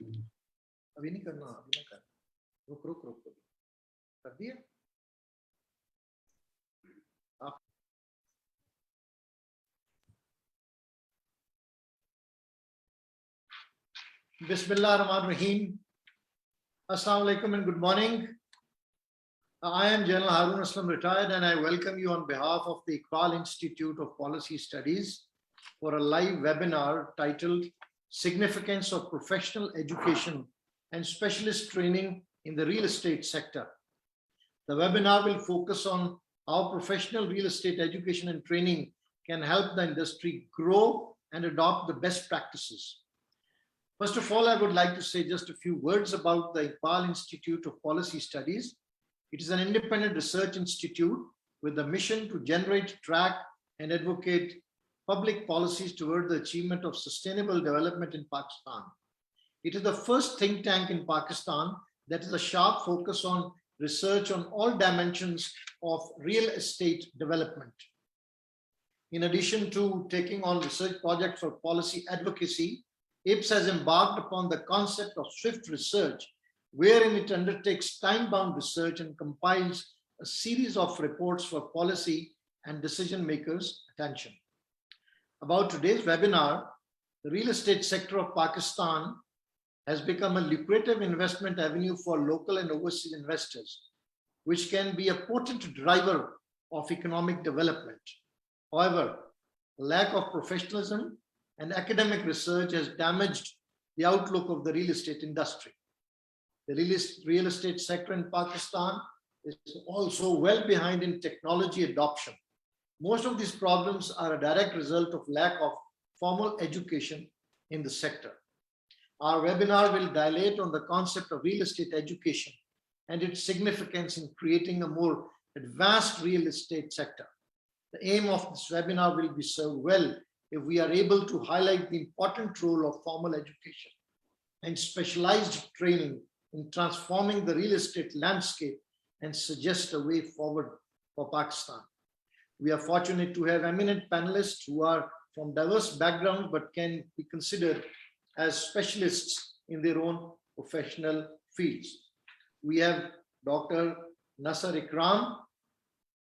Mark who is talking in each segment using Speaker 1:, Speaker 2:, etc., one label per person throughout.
Speaker 1: अभी नहीं करना, अभी ना कर, रुक रुक रुक कर दिया आप। Bismillahirrahmanirrahim. Assalamu alaikum and good morning. I am General Harun Aslam, retired, and I welcome you on behalf of the Ipal Institute of Policy Studies for a live webinar titled Significance of Professional Education and Specialist Training in the Real Estate Sector. The webinar will focus on how professional real estate education and training can help the industry grow and adopt the best practices. First of all, I would like to say just a few words about the Ipal Institute of Policy Studies. It is an independent research institute with the mission to generate, track, and advocate public policies toward the achievement of sustainable development in Pakistan. It is the first think tank in Pakistan that has a sharp focus on research on all dimensions of real estate development. In addition to taking on research projects for policy advocacy, IIPS has embarked upon the concept of swift research, wherein it undertakes time-bound research and compiles a series of reports for policy and decision makers' attention. About today's webinar, the real estate sector of Pakistan has become a lucrative investment avenue for local and overseas investors, which can be a potent driver of economic development. However, lack of professionalism and academic research has damaged the outlook of the real estate industry. The real estate sector in Pakistan is also well behind in technology adoption. Most of these problems are a direct result of lack of formal education in the sector. Our webinar will dilate on the concept of real estate education and its significance in creating a more advanced real estate sector. The aim of this webinar will be served well if we are able to highlight the important role of formal education and specialized training in transforming the real estate landscape and suggest a way forward for Pakistan. We are fortunate to have eminent panelists who are from diverse backgrounds but can be considered as specialists in their own professional fields. We have Dr. Nasser Ikram.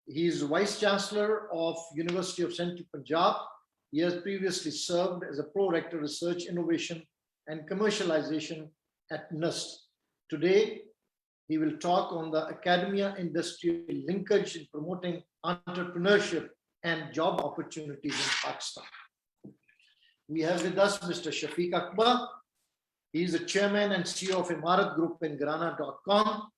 Speaker 1: He is Vice Chancellor of University of Central Punjab. He has previously served as a Pro-Rector Research, Innovation and Commercialization at NUST. Today, he will talk on the academia-industrial linkage in promoting entrepreneurship and job opportunities in Pakistan. We have with us Mr. Shafiq Akbar. He is the chairman and CEO of Imarat Group and Grana.com.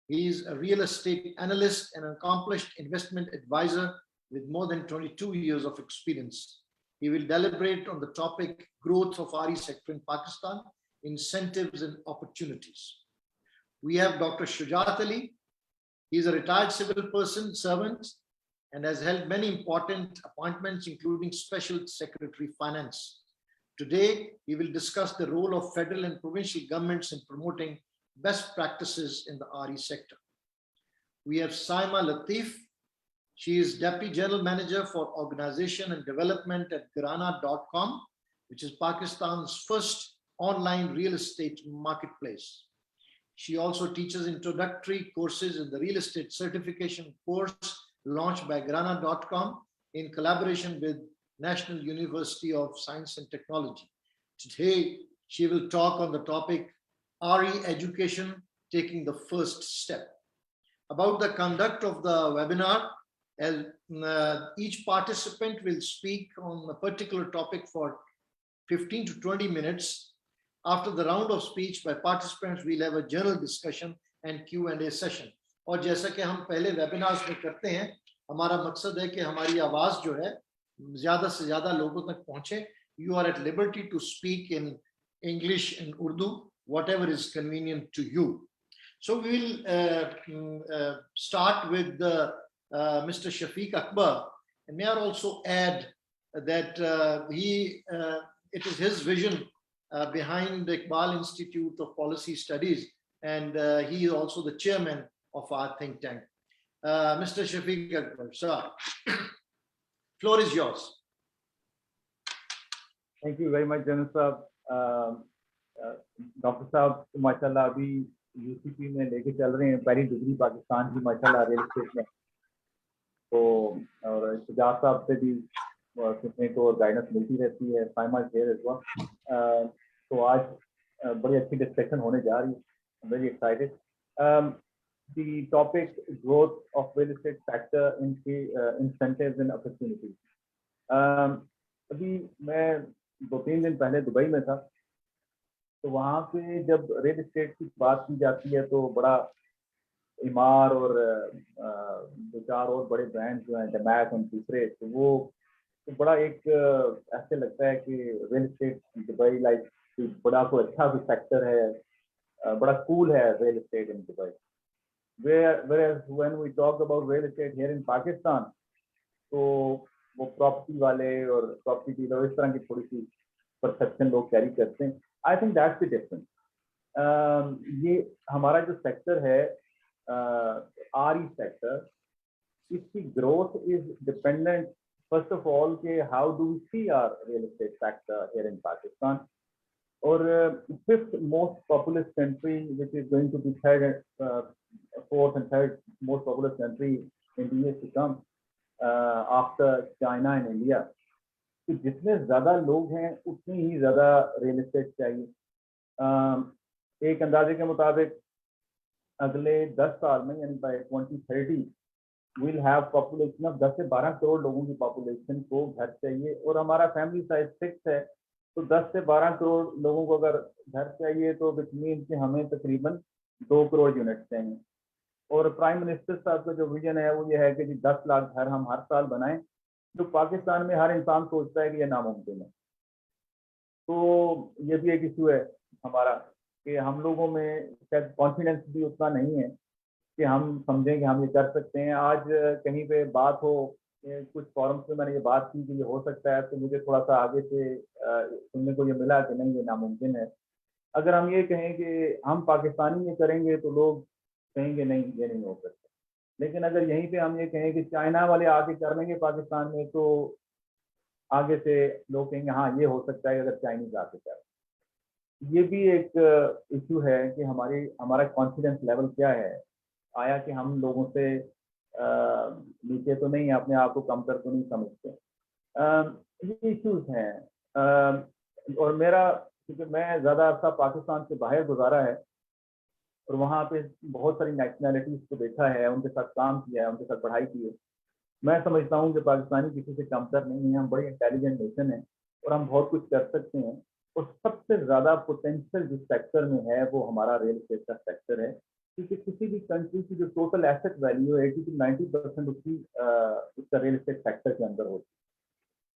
Speaker 1: He is a real estate analyst and an accomplished investment advisor with more than 22 years of experience. He will deliberate on the topic growth of RE sector in Pakistan, incentives and opportunities. We have Dr. Shujat Ali. He is a retired civil person servant and has held many important appointments, including Special Secretary Finance. Today, he will discuss the role of federal and provincial governments in promoting best practices in the RE sector. We have Saima Latif. She is Deputy General Manager for Organization and Development at Grana.com, which is Pakistan's first online real estate marketplace. She also teaches introductory courses in the real estate certification course launched by Grana.com in collaboration with National University of Science and Technology. Today, she will talk on the topic RE education, taking the first step. About the conduct of the webinar, each participant will speak on a particular topic for 15 to 20 minutes. After the round of speech by participants, we'll have a general discussion and Q&A session. और जैसा कि हम पहले webinars में करते हैं, हमारा मकसद है कि हमारी आवाज जो है ज़्यादा से ज़्यादा लोगों तक पहुंचे. You are at liberty to speak in English and Urdu, whatever is convenient to you. So we will start with Mr. Shafiq Akbar. And may I also add that it is his vision behind the Ipal Institute of Policy Studies, and he is also the chairman of our think tank. Mr. Shafiq Akbar, sir, floor is yours.
Speaker 2: Thank you very much, Janus Saab. Doctor साहब माशाल्लाह अभी UCP में लेके चल रहे हैं पहली degree Pakistan की माशाल्लाह रियल एस्टेट में। तो और शुजात साहब से भी सीखने को और गाइडेंस मिलती रहती है। Faima share is one. तो आज बड़ी अच्छी डिस्कशन होने जा रही है। Very excited. The topic growth of real estate sector in incentives and opportunities. अभी मैं 2-3 दिन पहले दुबई में था, तो वहाँ पे जब रियल एस्टेट की बात की जाती है तो बड़ा इमार और दो चार और बड़े ब्रांड्स जो हैं डमैक और दूसरे, तो वो तो बड़ा एक ऐसे लगता है कि रियल एस्टेट दुबई लाइक बड़ा कोई अच्छा भी सेक्टर है, बड़ा कूल है real estate in Dubai. whereas when we talk about real estate here in Pakistan, तो वो प्रॉपर्टी वाले और प्रॉपर्टी डीलर इस तरह की थोड़ी सी परसेप्शन लोग कैरी करते हैं। I think that's the difference. ये हमारा जो सेक्टर है आरई सेक्टर, इसकी growth is dependent first of all के how do we see our real estate sector here in Pakistan. और fifth most populous country which is going to be third, fourth and third most populous country in the years to come after China and India. तो जितने ज्यादा लोग हैं उतनी ही ज्यादा real estate चाहिए। एक अंदाजे के मुताबिक अगले 10 साल में यानी by 2030 will have population of 10 से 12 करोड़ लोगों की पॉपुलेशन को घर चाहिए। और हमारा फैमिली साइज 6 है, तो 10 से 12 करोड़ लोगों को अगर घर चाहिए तो विच मीन कि हमें तकरीबन 2 करोड़ यूनिट चाहिए। और प्राइम मिनिस्टर साहब का जो विजन है वो ये है कि जी 10 लाख घर हम हर साल बनाएं, जो पाकिस्तान में हर इंसान सोचता है कि यह नामुमकिन है। तो ये भी एक इशू है हमारा कि हम लोगों में शायद कॉन्फिडेंस भी उतना नहीं है कि हम समझें कि हम ये कर सकते हैं। आज कहीं पे बात हो, कुछ फॉरम्स में मैंने ये बात की कि ये हो सकता है, तो मुझे थोड़ा सा आगे से सुनने को ये मिला कि नहीं ये नामुमकिन है। अगर हम ये कहें कि हम पाकिस्तानी ये करेंगे तो लोग कहेंगे नहीं ये नहीं हो सकता। लेकिन अगर यहीं पे हम ये कहें कि चाइना वाले आके कर लेंगे पाकिस्तान में, तो आगे से लोग कहेंगे हाँ ये हो सकता है अगर चाइनीज आके कर। ये भी एक इशू है कि हमारा कॉन्फिडेंस लेवल क्या है, आया कि हम लोगों से नीचे तो नहीं, अपने आप को कम कर तो नहीं समझते। ये इश्यूज हैं। और मेरा, क्योंकि मैं ज़्यादा अर्सा पाकिस्तान से बाहर गुजारा है और वहाँ पे बहुत सारी नेशनैलिटीज़ को देखा है, उनके साथ काम किया है, उनके साथ पढ़ाई की है, मैं समझता हूँ कि पाकिस्तानी किसी से कमतर नहीं है। हम बड़ी इंटेलिजेंट नेशन है और हम बहुत कुछ कर सकते हैं। और सबसे ज़्यादा पोटेंशियल जिस सेक्टर में है वो हमारा रियल एस्टेट का सेक्टर है, क्योंकि किसी भी कंट्री की जो टोटल एसेट वैल्यू है 80-90% उसका रियल एस्टेट सेक्टर के अंदर होती है।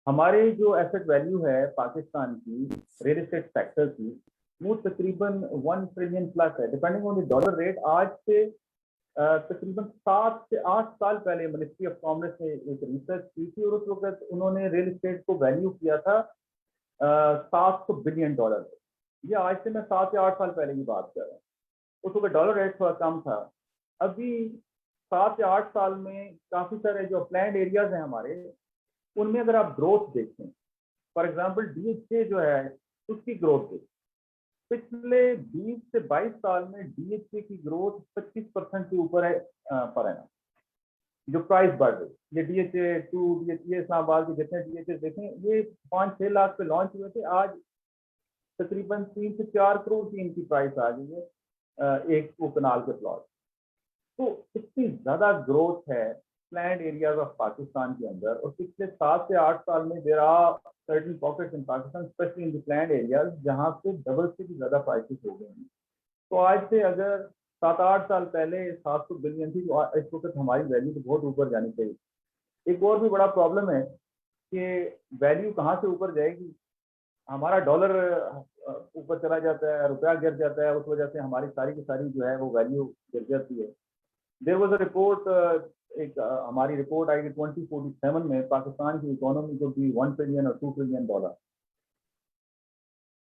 Speaker 2: हमारे जो एसेट वैल्यू है पाकिस्तान की रियल एस्टेट सेक्टर की, वो तकरीबन 1 ट्रिलियन प्लस है depending on the dollar rate. आज से तकरीबन 7 से 8 साल पहले मिनिस्ट्री ऑफ कॉमर्स ने एक रिसर्च की थी और उस वक्त उन्होंने रियल एस्टेट को वैल्यू किया था $700 बिलियन। ये आज से मैं 7 या 8 साल पहले की बात कर रहा हूँ। उस वक्त डॉलर रेट थोड़ा कम था। अभी 7 या 8 साल में काफी सारे जो प्लैंड एरियाज हैं हमारे, उनमें अगर आप ग्रोथ देखें, फॉर एग्जाम्पल डीएचए जो है उसकी ग्रोथ देखें, पिछले 20 से 22 साल में डीएचए की ग्रोथ 25% के ऊपर है पर एनम। जो प्राइस बढ़ रही, ये डीएचए 2, डीएचए इस्लामाबाद के जितने डीएचए देखें, ये 5-6 लाख पे लॉन्च हुए थे, आज तकरीबन 3 से 4 करोड़ की इनकी प्राइस आ गई है एक वो कनाल के प्लॉट। तो इतनी ज्यादा ग्रोथ है प्लैंड एरियाज ऑफ पाकिस्तान के अंदर। और पिछले 7 से 8 साल में there are certain pockets in Pakistan specially in the planned areas जहाँ पे डबल से भी ज्यादा प्राइसेस हो गए हैं। तो आज से अगर 7-8 साल पहले 700 बिलियन थी, तो इस वक्त हमारी वैल्यू तो बहुत ऊपर जानी चाहिए। एक और भी बड़ा प्रॉब्लम है कि वैल्यू कहाँ से ऊपर जाएगी। हमारा डॉलर ऊपर चला जाता है, रुपया गिर जाता है, उस वजह से हमारी सारी की सारी जो है वो वैल्यू गिर जाती है। देयर वाज अ रिपोर्ट, एक हमारी रिपोर्ट आई 2047 में पाकिस्तान की इकोनॉमी को भी 1 ट्रिलियन और 2 ट्रिलियन डॉलर,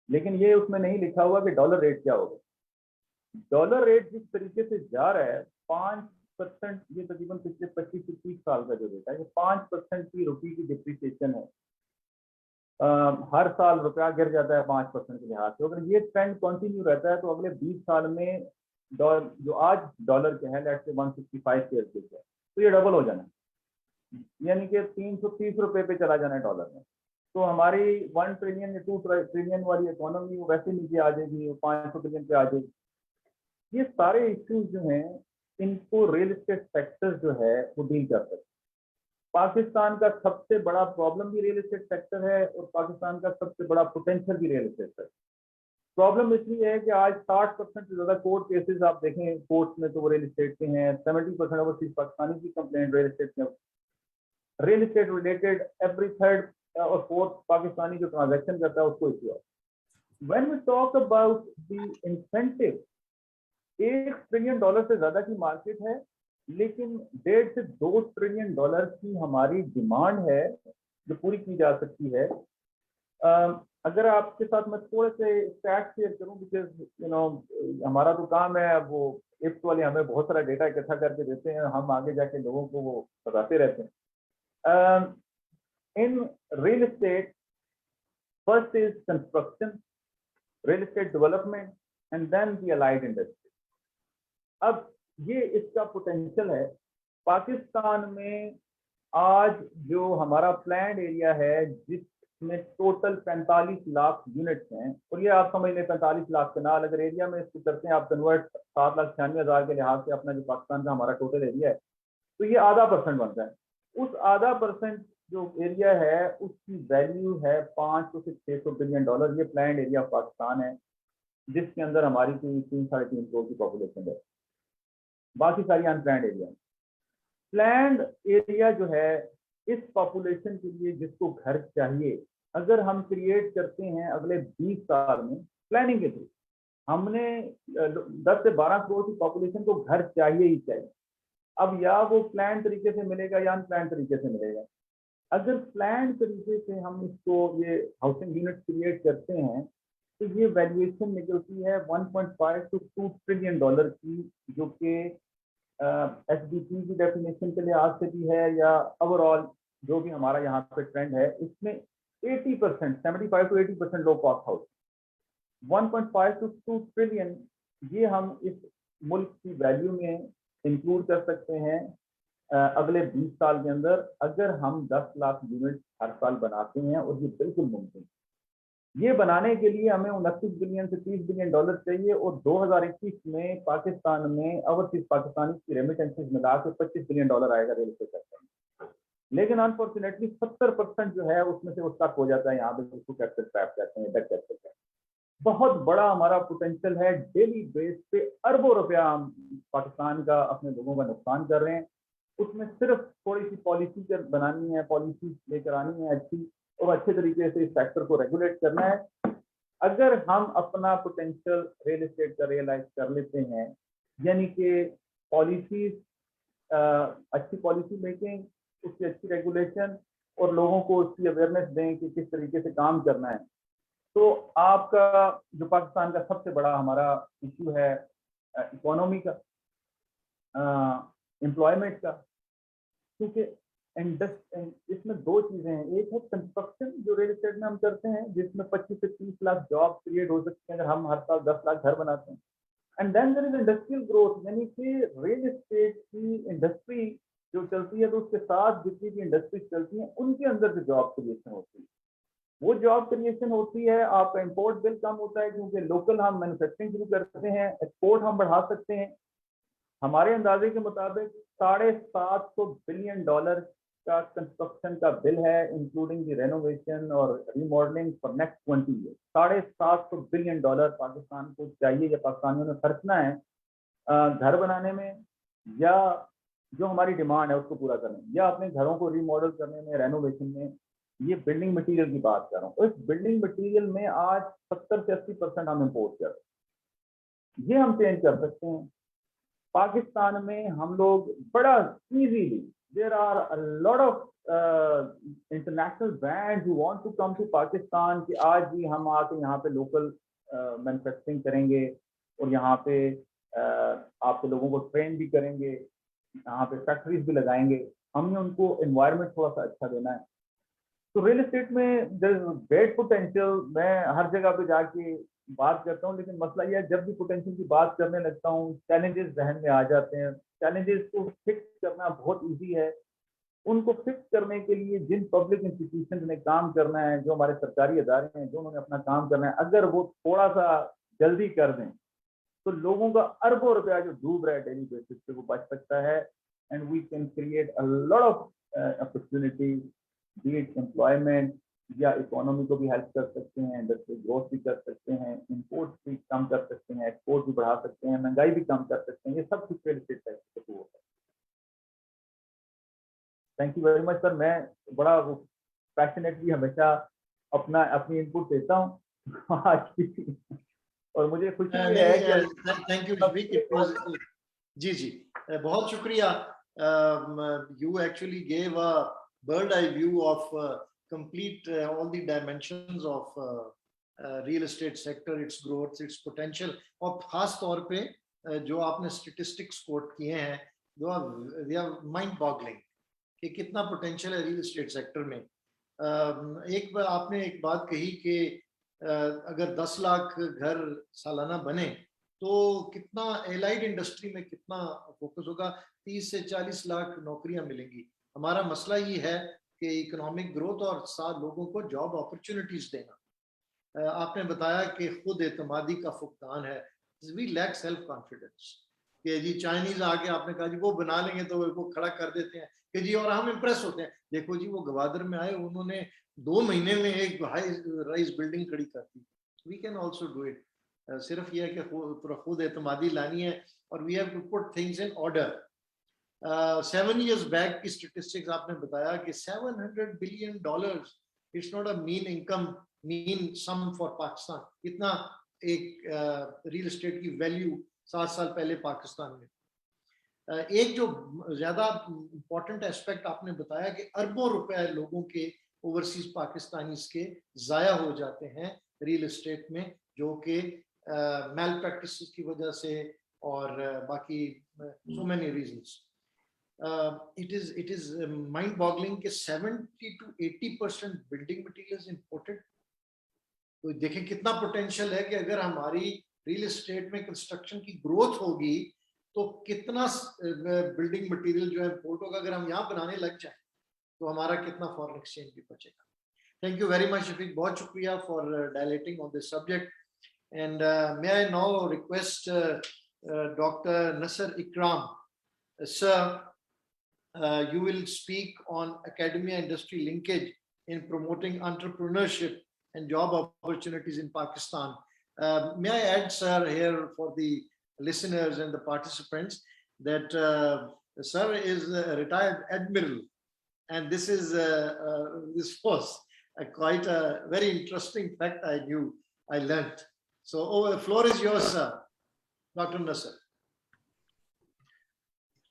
Speaker 2: लेकिन ये उसमें नहीं लिखा हुआ कि डॉलर रेट क्या होगा। डॉलर रेट जिस तरीके से जा रहा है 5%, ये तकरीबन पिछले 25 से 30 साल का जो रेट है, ये 5% की रुपये की डिप्रिसिएशन है। हर साल रुपया गिर जाता है 5% के लिहाज से। अगर ये ट्रेंड कंटिन्यू रहता है तो अगले 20 साल में जो आज डॉलर के है लेट्स से 165 के है, तो ये डबल हो जाना है, यानी कि 330 रुपए पे चला जाना है डॉलर में। तो हमारी 1 ट्रिलियन या 2 ट्रिलियन वाली इकोनॉमी वो वैसे नीचे आ जाएगी, वो 500 ट्रिलियन पे आ जाएगी। ये सारे इश्यूज जो हैं इनको रियल एस्टेट सेक्टर जो है वो डील कर सकते हैं। पाकिस्तान का सबसे बड़ा प्रॉब्लम भी रियल एस्टेट सेक्टर है और पाकिस्तान का सबसे बड़ा पोटेंशियल भी रियल एस्टेट है। प्रॉब्लम इसलिए है कि आज 60% से ज्यादा कोर्ट केसेस आप देखें कोर्ट में तो वो रियल एस्टेट के हैं। 70% ओवरसीज पाकिस्तानी की कंप्लेंट रियल एस्टेट में, real estate related every third और फोर्थ पाकिस्तानी जो ट्रांजैक्शन करता है उसको इश्यू है। When we talk about the incentive, $1 trillion से ज्यादा की मार्केट है, लेकिन 1.5 से 2 ट्रिलियन की हमारी डिमांड है जो पूरी की जा सकती है। अगर आपके साथ मैं थोड़े से स्टैट शेयर करूं, बिकॉज हमारा जो काम है वो इप्स वाले हमें बहुत सारा डेटा इकट्ठा करके देते हैं, हम आगे जाके लोगों को वो बताते रहते हैं। In real estate, first is construction, real estate development and then the allied industry. अब ये इसका पोटेंशियल है। पाकिस्तान में आज जो हमारा प्लान्ड एरिया है जिसमें टोटल 45 लाख यूनिट्स हैं, और ये आप समझ लें 45 लाख कनाल अगर एरिया में इसको करते हैं आप कन्वर्ट 7,96,000 के लिहाज से अपना जो पाकिस्तान का हमारा टोटल एरिया है, तो ये आधा % बनता है। उस आधा % जो एरिया है उसकी वैल्यू है $500 से $600 बिलियन। ये प्लान्ड एरिया पाकिस्तान है जिसके अंदर हमारी 3-3.5 करोड़ की पॉपुलेशन है, बाकी सारी अनप्लैंड एरिया। प्लैंड एरिया जो है इस पॉपुलेशन के लिए जिसको घर चाहिए, अगर हम क्रिएट करते हैं अगले 20 साल में प्लानिंग के थ्रू, हमने 10 से 12 करोड़ की पॉपुलेशन को घर चाहिए ही चाहिए। अब या वो प्लान तरीके से मिलेगा या अनप्लान तरीके से मिलेगा। अगर प्लान तरीके से हम इसको ये हाउसिंग यूनिट क्रिएट करते हैं तो ये वैल्यूएशन निकलती है 1.5 to 2 ट्रिलियन की, जो कि एसडीपी की डेफिनेशन के लिहाज से भी है या ओवरऑल जो भी हमारा यहाँ पे ट्रेंड है, इसमें 80%, 75 to 80% low cost house, 1.5 to 2 trillion ये हम इस मुल्क की वैल्यू में इंक्लूड कर सकते हैं अगले 20 साल के अंदर, अगर हम 10 लाख यूनिट हर साल बनाते हैं। और ये बिल्कुल मुमकिन है। ये बनाने के लिए हमें 29 बिलियन से 30 बिलियन डॉलर चाहिए, और 2021 में पाकिस्तान में ओवरसीज पाकिस्तानी की रेमिटेंसेस मिला के $25 बिलियन आएगा रियल एस्टेट सेक्टर में। लेकिन अनफॉर्चुनेटली 70% जो है उसमें से वो स्टक हो जाता है यहाँ पे, जिसको कैपिटल ट्रैप कहते हैं, डेट कैपिटल ट्रैप। बहुत बड़ा हमारा पोटेंशियल है। डेली बेस पे अरबों रुपया हम पाकिस्तान का अपने लोगों का नुकसान कर रहे हैं। उसमें सिर्फ थोड़ी सी पॉलिसी बनानी है, पॉलिसी लेकर आनी है अच्छी, और अच्छे तरीके से इस सेक्टर को रेगुलेट करना है। अगर हम अपना पोटेंशियल रियल एस्टेट का रियलाइज कर लेते हैं, यानी कि पॉलिसीज, अच्छी पॉलिसी मेकिंग, उसकी अच्छी रेगुलेशन और लोगों को उसकी अवेयरनेस दें कि किस तरीके से काम करना है, तो आपका जो पाकिस्तान का सबसे बड़ा हमारा इशू है इकोनॉमी का, एम्प्लॉयमेंट का, क्योंकि इसमें दो चीजें हैं। एक है कंस्ट्रक्शन जो रियल एस्टेट में हम करते हैं, जिसमें 25 से 30 लाख जॉब क्रिएट हो सकते हैं अगर हम हर साल 10 लाख घर बनाते हैं। And then there is industrial growth, यानी कि रियल एस्टेट की इंडस्ट्री जो चलती है तो उसके साथ जितनी भी इंडस्ट्रीज चलती हैं उनके अंदर जो जॉब क्रिएशन होती है, वो जॉब क्रिएशन होती है। आपका इंपोर्ट बिल कम होता है क्योंकि लोकल हम मैन्युफैक्चरिंग शुरू करते हैं, एक्सपोर्ट हम बढ़ा सकते हैं। हमारे अंदाजे के मुताबिक $750 बिलियन का कंस्ट्रक्शन का बिल है, इंक्लूडिंग द रेनोवेशन और remodelling for next 20 year. $750 billion Pakistan को चाहिए या पाकिस्तानियों ने खर्चना है घर बनाने में, या जो हमारी डिमांड है उसको पूरा करने में, या अपने घरों को रीमॉडल करने में, रेनोवेशन में। ये बिल्डिंग मटेरियल की बात कर रहा हूँ। इस बिल्डिंग मटेरियल में आज 70 से 80% हम इम्पोर्ट कर रहे हैं। ये हम चेंज कर सकते हैं। पाकिस्तान में हम लोग बड़ा easily, there are a lot of international brands who want to come to Pakistan कि आज भी हम आके यहाँ पे लोकल मैन्युफैक्चरिंग करेंगे और यहाँ पे आपके लोगों को ट्रेन भी करेंगे, यहाँ पे फैक्ट्रीज भी लगाएंगे। हमने उनको एनवायरनमेंट थोड़ा सा अच्छा देना है। तो रियल एस्टेट में ग्रेट पोटेंशियल, मैं हर जगह पे जाके बात करता हूँ, लेकिन मसला यह है जब भी पोटेंशियल की बात करने लगता हूँ चैलेंजेस जहन में आ जाते हैं। चैलेंजेस को फिक्स करना बहुत इजी है। उनको फिक्स करने के लिए जिन पब्लिक इंस्टीट्यूशन ने काम करना है, जो हमारे सरकारी अदारे हैं, जो उन्होंने अपना काम करना है, अगर वो थोड़ा सा जल्दी कर दें तो लोगों का अरबों रुपया जो डूब रहा है डेली बेसिस पे वो बच सकता है। And we can create a lot of opportunity, be it employment, या इकोनॉमी को भी हेल्प कर सकते हैं, इंडस्ट्री ग्रोथ भी कर सकते हैं, इंपोर्ट भी कम कर सकते हैं, एक्सपोर्ट भी बढ़ा सकते हैं, महंगाई भी कम कर सकते हैं। ये सब कुछ रियल एस्टेट सेक्टर को होता है। Thank you very much sir. मैं बड़ा पैशनेटली हमेशा अपनी इनपुट देता हूँ आज की, और मुझे खुशी ये है कि
Speaker 1: thank you Shafiq, it was, जी जी, बहुत शुक्रिया। You actually gave a bird eye view of complete all the dimensions of real estate sector, its growth, its potential, और खास तौर पे जो आपने स्टेटिस्टिक्स कोट किए हैं, दे आर माइंड बॉगलिंग कि कितना पोटेंशियल है रियल एस्टेट सेक्टर में। एक बार आपने एक बात कही कि अगर 10 लाख घर सालाना बने तो कितना एलाइड इंडस्ट्री में कितना फोकस होगा, 30 से 40 लाख नौकरियां मिलेंगी। हमारा मसला ये है कि इकोनॉमिक ग्रोथ और साथ लोगों को जॉब अपॉर्चुनिटीज देना। आपने बताया कि खुद एतमादी का फुकदान है, वी लैक सेल्फ कॉन्फिडेंस, कि जी चाइनीज आके आपने कहा जी वो बना लेंगे तो वो खड़ा कर देते हैं कि जी, और हम इम्प्रेस होते हैं। देखो जी, वो गवादर में आए, उन्होंने 2 महीने में एक हाई राइज बिल्डिंग खड़ी कर दी। We can also do it. सिर्फ ये है कि खुद एतमादी लानी है, और we have to put things in order. 7 years back की स्टेटिस्टिक्स आपने बताया कि $700 billion, it's not a mean income, mean sum for Pakistan. इतना एक रियल एस्टेट की वैल्यू 7 साल पहले पाकिस्तान में। एक जो ज्यादा इंपॉर्टेंट एस्पेक्ट आपने बताया कि अरबों रुपए लोगों के, ओवरसीज पाकिस्तानीज के जाया हो जाते हैं रियल एस्टेट में, जो कि मैल प्रैक्टिस की वजह से और बाकी so many reasons. It is mind boggling कि 70 to 80% बिल्डिंग मटेरियल्स इंपोर्टेड। तो देखें कितना पोटेंशियल है कि अगर हमारी रियल एस्टेट में कंस्ट्रक्शन की ग्रोथ होगी तो कितना बिल्डिंग मटेरियल जो है इंपोर्ट होगा। अगर हम यहाँ बनाने लग जाए तो हमारा कितना फॉरेन एक्सचेंज भी बचेगा। Thank you very much Shafiq, बहुत शुक्रिया for dilating on this subject. And may I now request doctor Nasr Ikram, sir, you will speak on academia industry linkage in promoting entrepreneurship and job opportunities in Pakistan. May I add, sir, here for the listeners and the participants that sir is a retired admiral, and this was quite a very interesting fact I learned. So, the floor is yours, sir, Dr. Nasser.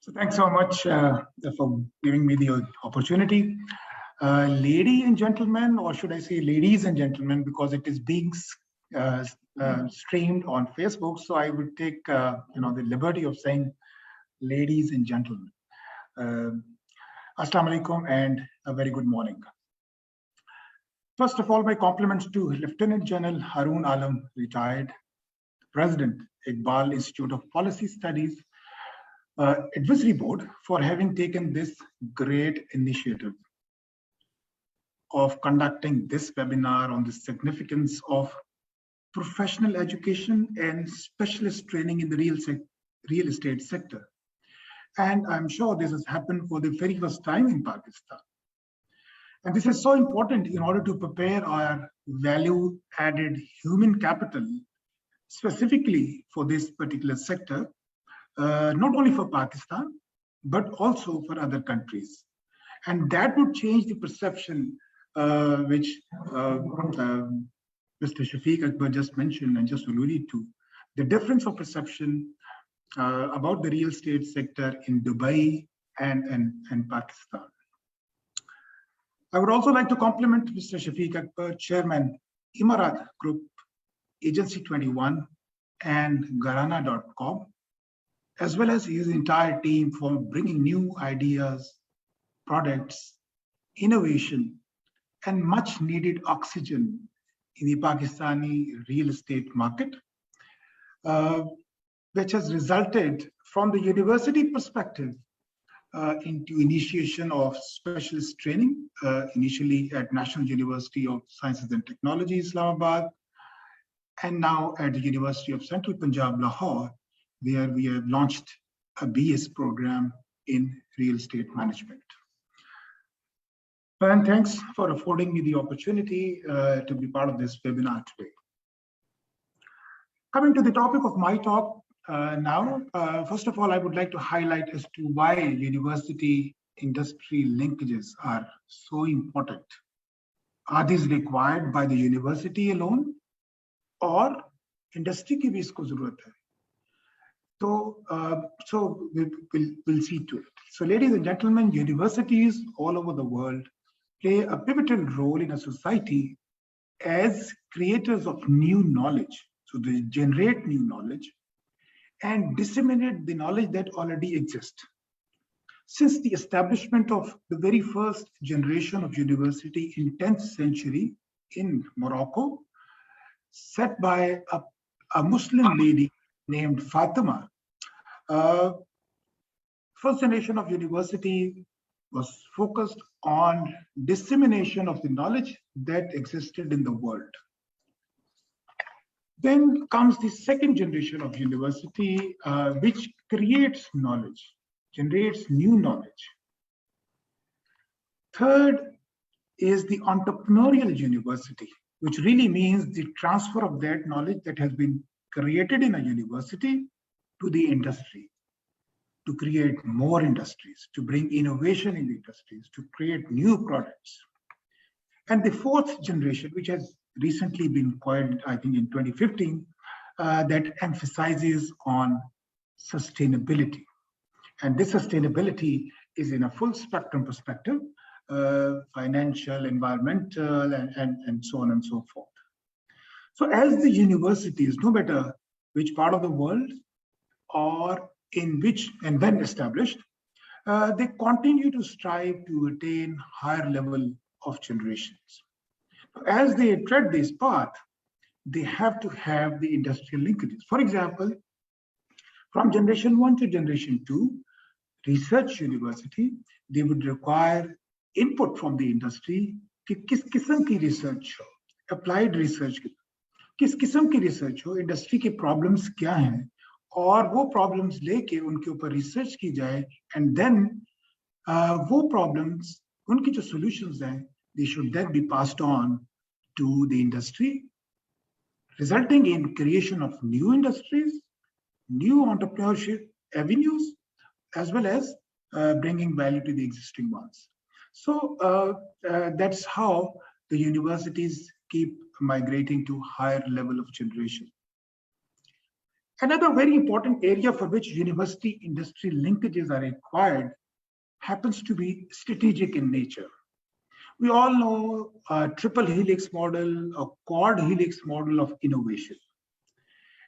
Speaker 3: So thanks so much for giving me the opportunity. Ladies and gentlemen, or should I say ladies and gentlemen, because it is being streamed on Facebook, so I would take the liberty of saying ladies and gentlemen. Assalamu alaikum and a very good morning. First of all, my compliments to Lieutenant General Harun Alam, retired, President, Ipal Institute of Policy Studies, Advisory Board, for having taken this great initiative of conducting this webinar on the significance of professional education and specialist training in the real estate sector. And I'm sure this has happened for the very first time in Pakistan. And this is so important in order to prepare our value-added human capital specifically for this particular sector, not only for Pakistan, but also for other countries. And that would change the perception which Mr. Shafiq Akbar just mentioned and just alluded to, the difference of perception about the real estate sector in Dubai and Pakistan. I would also like to compliment Mr. Shafiq Akbar, Chairman, Emarat Group, Agency 21, and Garana.com, as well as his entire team for bringing new ideas, products, innovation and much needed oxygen in the Pakistani real estate market, which has resulted from the university perspective into initiation of specialist training, initially at National University of Sciences and Technology, Islamabad, and now at the University of Central Punjab, Lahore, where we have launched a BS program in real estate management. And thanks for affording me the opportunity to be part of this webinar today. Coming to the topic of my talk now, first of all, I would like to highlight as to why university industry linkages are so important. Are these required by the university alone, or industry की भी इसको जरूरत है? So we'll see to it. So ladies and gentlemen, universities all over the world play a pivotal role in a society as creators of new knowledge. So they generate new knowledge and disseminate the knowledge that already exists. Since the establishment of the very first generation of university in 10th century in Morocco, set by a Muslim lady named Fatima, first generation of university was focused on dissemination of the knowledge that existed in the world. Then comes the second generation of university, which creates knowledge, generates new knowledge. Third is the entrepreneurial university, which really means the transfer of that knowledge that has been created in a university to the industry, to create more industries, to bring innovation in the industries, to create new products. And the fourth generation, which has recently been coined, I think in 2015, that emphasizes on sustainability. And this sustainability is in a full spectrum perspective, financial, environmental, and so on and so forth. So as the universities, no matter which part of the world or in which and when established, they continue to strive to attain higher level of generations. As they tread this path, they have to have the industrial linkages. For example, from generation 1 to generation 2, research university, they would require input from the industry कि किस किस्म की research हो, applied research किस किस्म की research हो, industry के problems क्या हैं, और वो problems लेके उनके ऊपर research की जाए, and then वो problems, उनकी जो solutions हैं, they should then be passed on to the industry, resulting in creation of new industries, new entrepreneurship avenues, as well as bringing value to the existing ones. So that's how the universities keep migrating to higher level of generation. Another very important area for which university industry linkages are required happens to be strategic in nature. We all know a triple helix model, a quad helix model of innovation.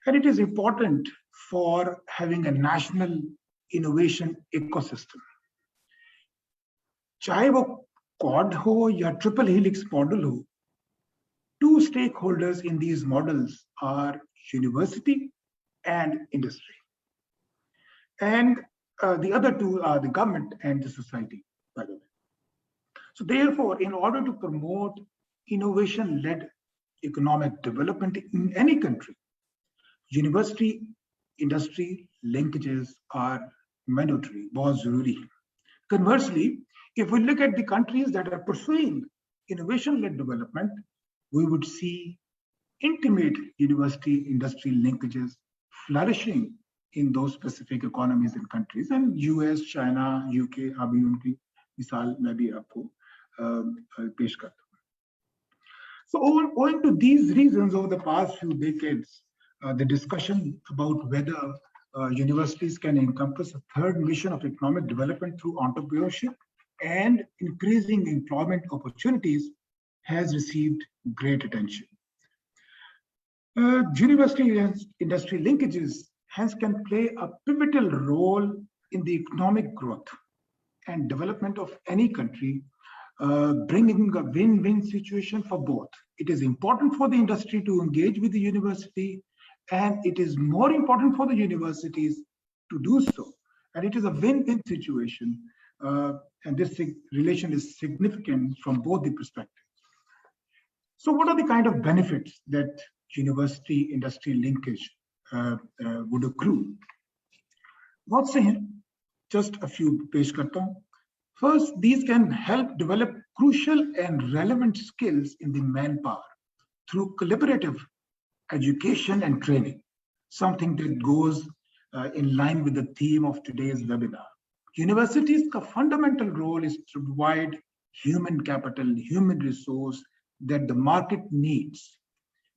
Speaker 3: And it is important for having a national innovation ecosystem. चाहे वो quad हो या triple helix model हो, two stakeholders in these models are university and industry. And the other two are the government and the society, by the way. So therefore, in order to promote innovation-led economic development in any country, university industry linkages are mandatory, बहुत जरूरी है. Conversely, if we look at the countries that are pursuing innovation-led development, we would see intimate university industry linkages flourishing in those specific economies and countries. And US, China, UK, अभी उनकी मिसाल मैं भी आपको पेश करता हूँ. So owing to these reasons, over the past few decades, the discussion about whether universities can encompass a third mission of economic development through entrepreneurship and increasing employment opportunities has received great attention. University and industry linkages hence can play a pivotal role in the economic growth and development of any country bringing a win-win situation for both. It is important for the industry to engage with the university, and it is more important for the universities to do so. And it is a win-win situation, and this relation is significant from both the perspectives. So what are the kind of benefits that university-industry linkage would accrue? What's just a few पेश करता हूं. First, these can help develop crucial and relevant skills in the manpower through collaborative education and training, something that goes in line with the theme of today's webinar. Universities' fundamental role is to provide human capital, human resource that the market needs.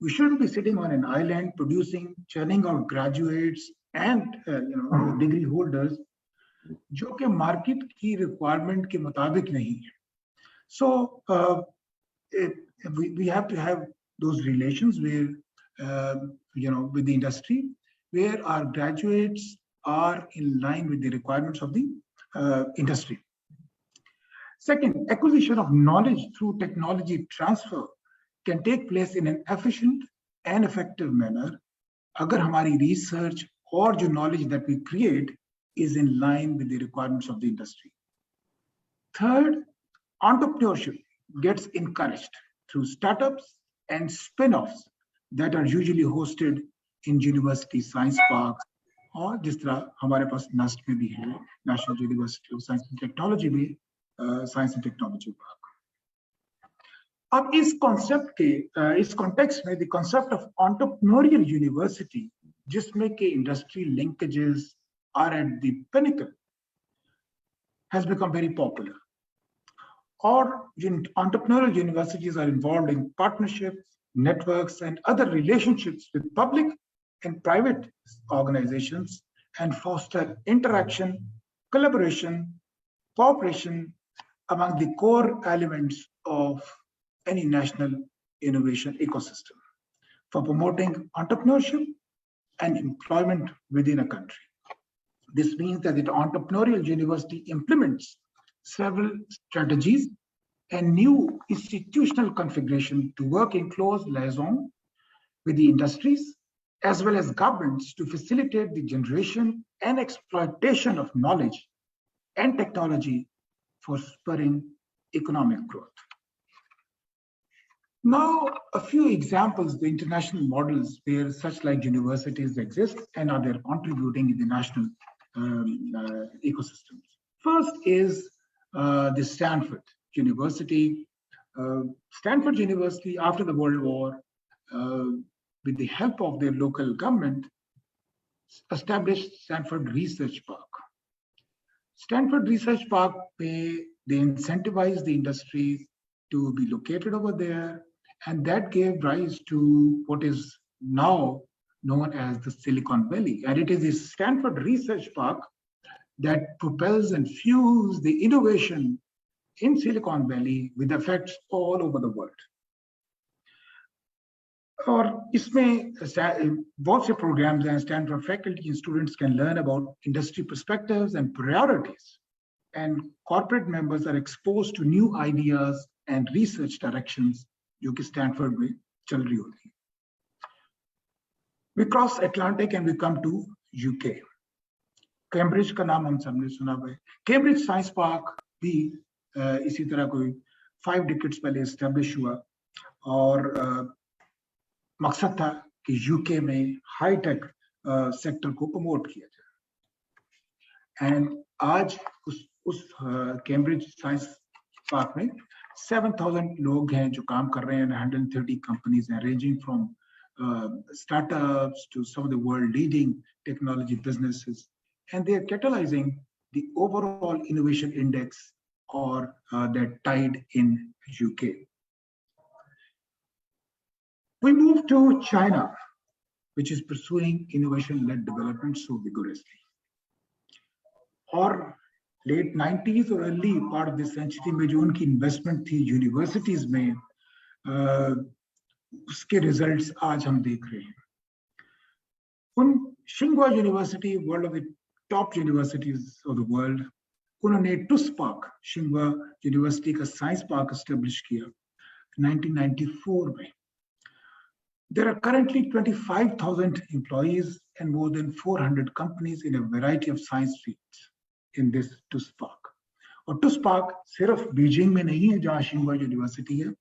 Speaker 3: We shouldn't be sitting on an island producing, churning out graduates and degree holders जो कि market की requirement के मुताबिक नहीं है. So we have to have those relations where with the industry, where our graduates are in line with the requirements of the industry. Second, acquisition of knowledge through technology transfer can take place in an efficient and effective manner अगर हमारी research और जो knowledge that we create is in line with the requirements of the industry. Third, entrepreneurship gets encouraged through startups and spin-offs that are usually hosted in university science parks, और जिस तरह हमारे पास NUST में भी है, National University of Science and Technology में Science and Technology Park. अब इस concept के इस context में the concept of entrepreneurial university, जिसमें के industry linkages are at the pinnacle, has become very popular. Or entrepreneurial universities are involved in partnerships, networks, and other relationships with public and private organizations and foster interaction, collaboration, cooperation among the core elements of any national innovation ecosystem for promoting entrepreneurship and employment within a country. This means that the entrepreneurial university implements several strategies and new institutional configuration to work in close liaison with the industries as well as governments to facilitate the generation and exploitation of knowledge and technology for spurring economic growth. Now, a few examples, the international models where such like universities exist and are there contributing in the national ecosystems. First is the Stanford University. Stanford University, after the World War, with the help of their local government, established Stanford Research Park. Stanford Research Park, they incentivized the industries to be located over there, and that gave rise to what is now known as the Silicon Valley. And it is the Stanford Research Park that propels and fuels the innovation in Silicon Valley with effects all over the world. और इसमें बहुत से programs हैं, Stanford faculty and students can learn about industry perspectives and priorities, and corporate members are exposed to new ideas and research directions जो कि Stanford में चल रही होती. We cross Atlantic and we come to UK. Cambridge का नाम हम सबने सुना है. Cambridge Science Park भी इसी तरह कोई 5 decades पहले establish हुआ और मकसद था कि UK में high tech sector को promote किया जाए. And आज उस Cambridge Science Park में 7,000 लोग हैं जो काम कर रहे हैं, 130 companies हैं, ranging from startups to some of the world leading technology businesses, and they are catalyzing the overall innovation index or that tide in UK. We move to China, which is pursuing innovation-led development so vigorously. Or late 90s or early part of the century में जो उनकी investment थी universities में, उसके results आज हम देख रहे हैं. Tsinghua University, one of the top universities of the world, उन्होंने टुस्पाक शिंगवा यूनिवर्सिटी का साइंस पार्क एस्टेब्लिश किया 1994 में. There are currently 25,000 employees and more than 400 companies in a variety of science fields in this TUSPARK. और TUSPARK सिर्फ Beijing में नहीं है जहाँ शिंगवा यूनिवर्सिटी है,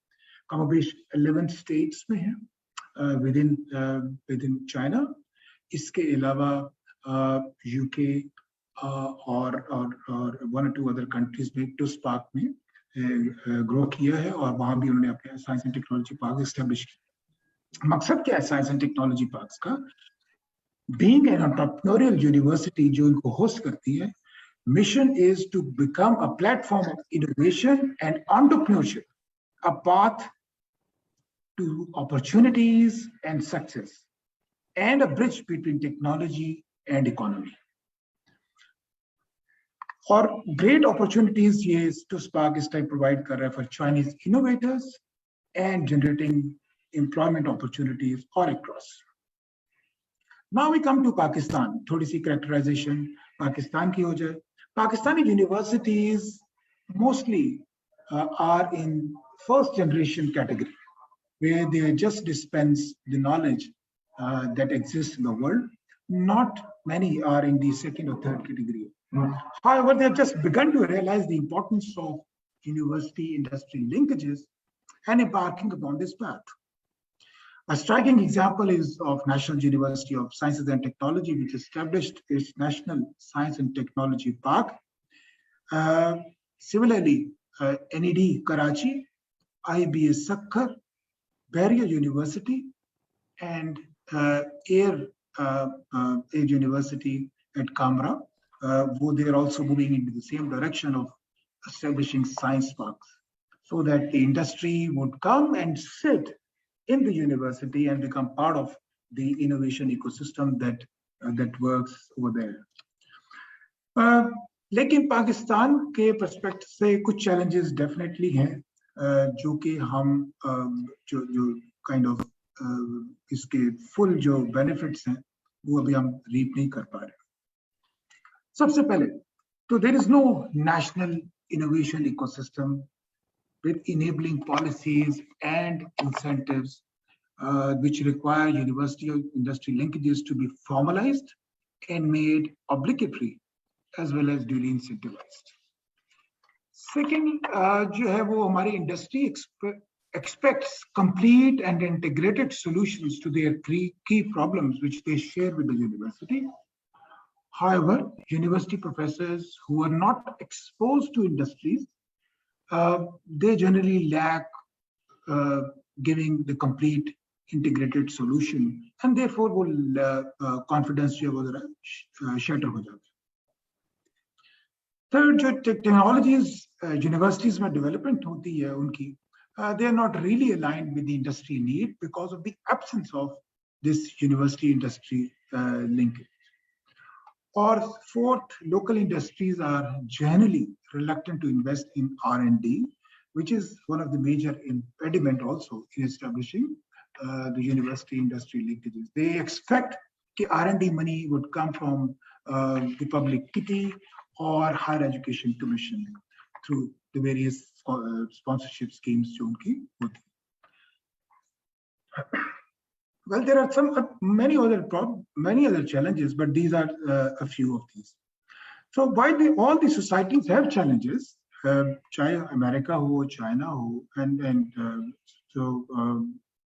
Speaker 3: कमोबेश 11 स्टेट्स में है within China. इसके अलावा यूके और वन और टू अदर कंट्रीज में TUSPARK में ग्रो किया है और वहाँ भी उन्होंने अपने science and technology park establish किया. मकसद क्या है साइंस एंड टेक्नोलॉजी पार्क्स का? बीइंग एन एंटरप्रेन्योरियल यूनिवर्सिटी जो उनको होस्ट करती है, mission is to become a platform of innovation and entrepreneurship, a path to opportunities and success, and a bridge between technology and economy. और great opportunities ये TUSPARK इस time provide कर रहा है for Chinese innovators and generating employment opportunities all across. Now we come to Pakistan. थोड़ी सी characterization Pakistan की हो जाए. Pakistani universities mostly are in first generation category, where they just dispense the knowledge that exists in the world. Not many are in the second or third category. However, they have just begun to realize the importance of university industry linkages and embarking upon this path. A striking example is of National University of Sciences and Technology, which established its National Science and Technology Park. Similarly, NED Karachi, IIPS Sakkar, Barrier University, and Air University at Kamra, they are also moving into the same direction of establishing science parks, so that the industry would come and sit in the university and become part of the innovation ecosystem that works over there. लेकिन पाकिस्तान के perspective से कुछ challenges definitely हैं जो कि हम जो kind of इसके फुल जो बेनिफिट्स हैं वो अभी हम रीप नहीं कर पा रहे. सबसे पहले तो there is no national innovation ecosystem with enabling policies and incentives which require university or industry linkages to be formalized and made obligatory as well as duly incentivized. Second, जो है वो हमारी industry expects complete and integrated solutions to their key problems which they share with the university. However, university professors who are not exposed to industries they generally lack giving the complete integrated solution and therefore will confidence जो है shatter हो जाता है. Third, जो technologies universities में development होती है उनकी they are not really aligned with the industry need because of the absence of this university industry linkage. Or fourth, local industries are generally reluctant to invest in R&D, which is one of the major impediment also in establishing the university industry linkages. They expect that R&D money would come from the public kitty or higher education commission through the various sponsorship schemes जो उनकी होती. Well, there are many other challenges, but these are a few of these. So while all the societies have challenges, चाहे America हो, China हो, and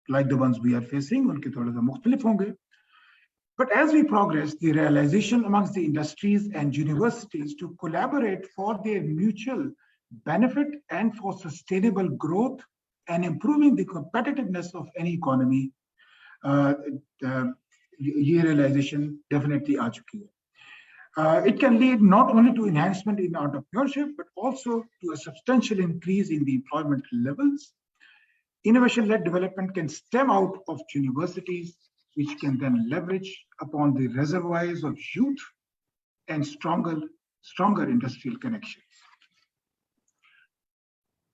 Speaker 3: like the ones we are facing, उनके थोड़ा सा मुख्तलिफ होंगे. But as we progress, the realization amongst the industries and universities to collaborate for their mutual benefit and for sustainable growth and improving the competitiveness of any economy, ये realization definitely आ चुकी है. It can lead not only to enhancement in entrepreneurship, but also to a substantial increase in the employment levels. Innovation-led development can stem out of universities, which can then leverage upon the reservoirs of youth and stronger industrial connections.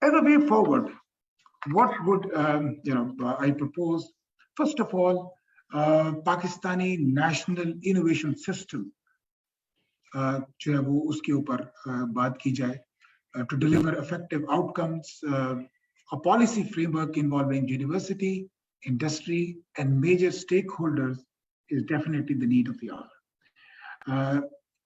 Speaker 3: As a way forward, what would I propose? First of all, Pakistani national innovation system जो है वो उसके ऊपर बात की जाए. To deliver effective outcomes, a policy framework involving university, industry, and major stakeholders is definitely the need of the hour.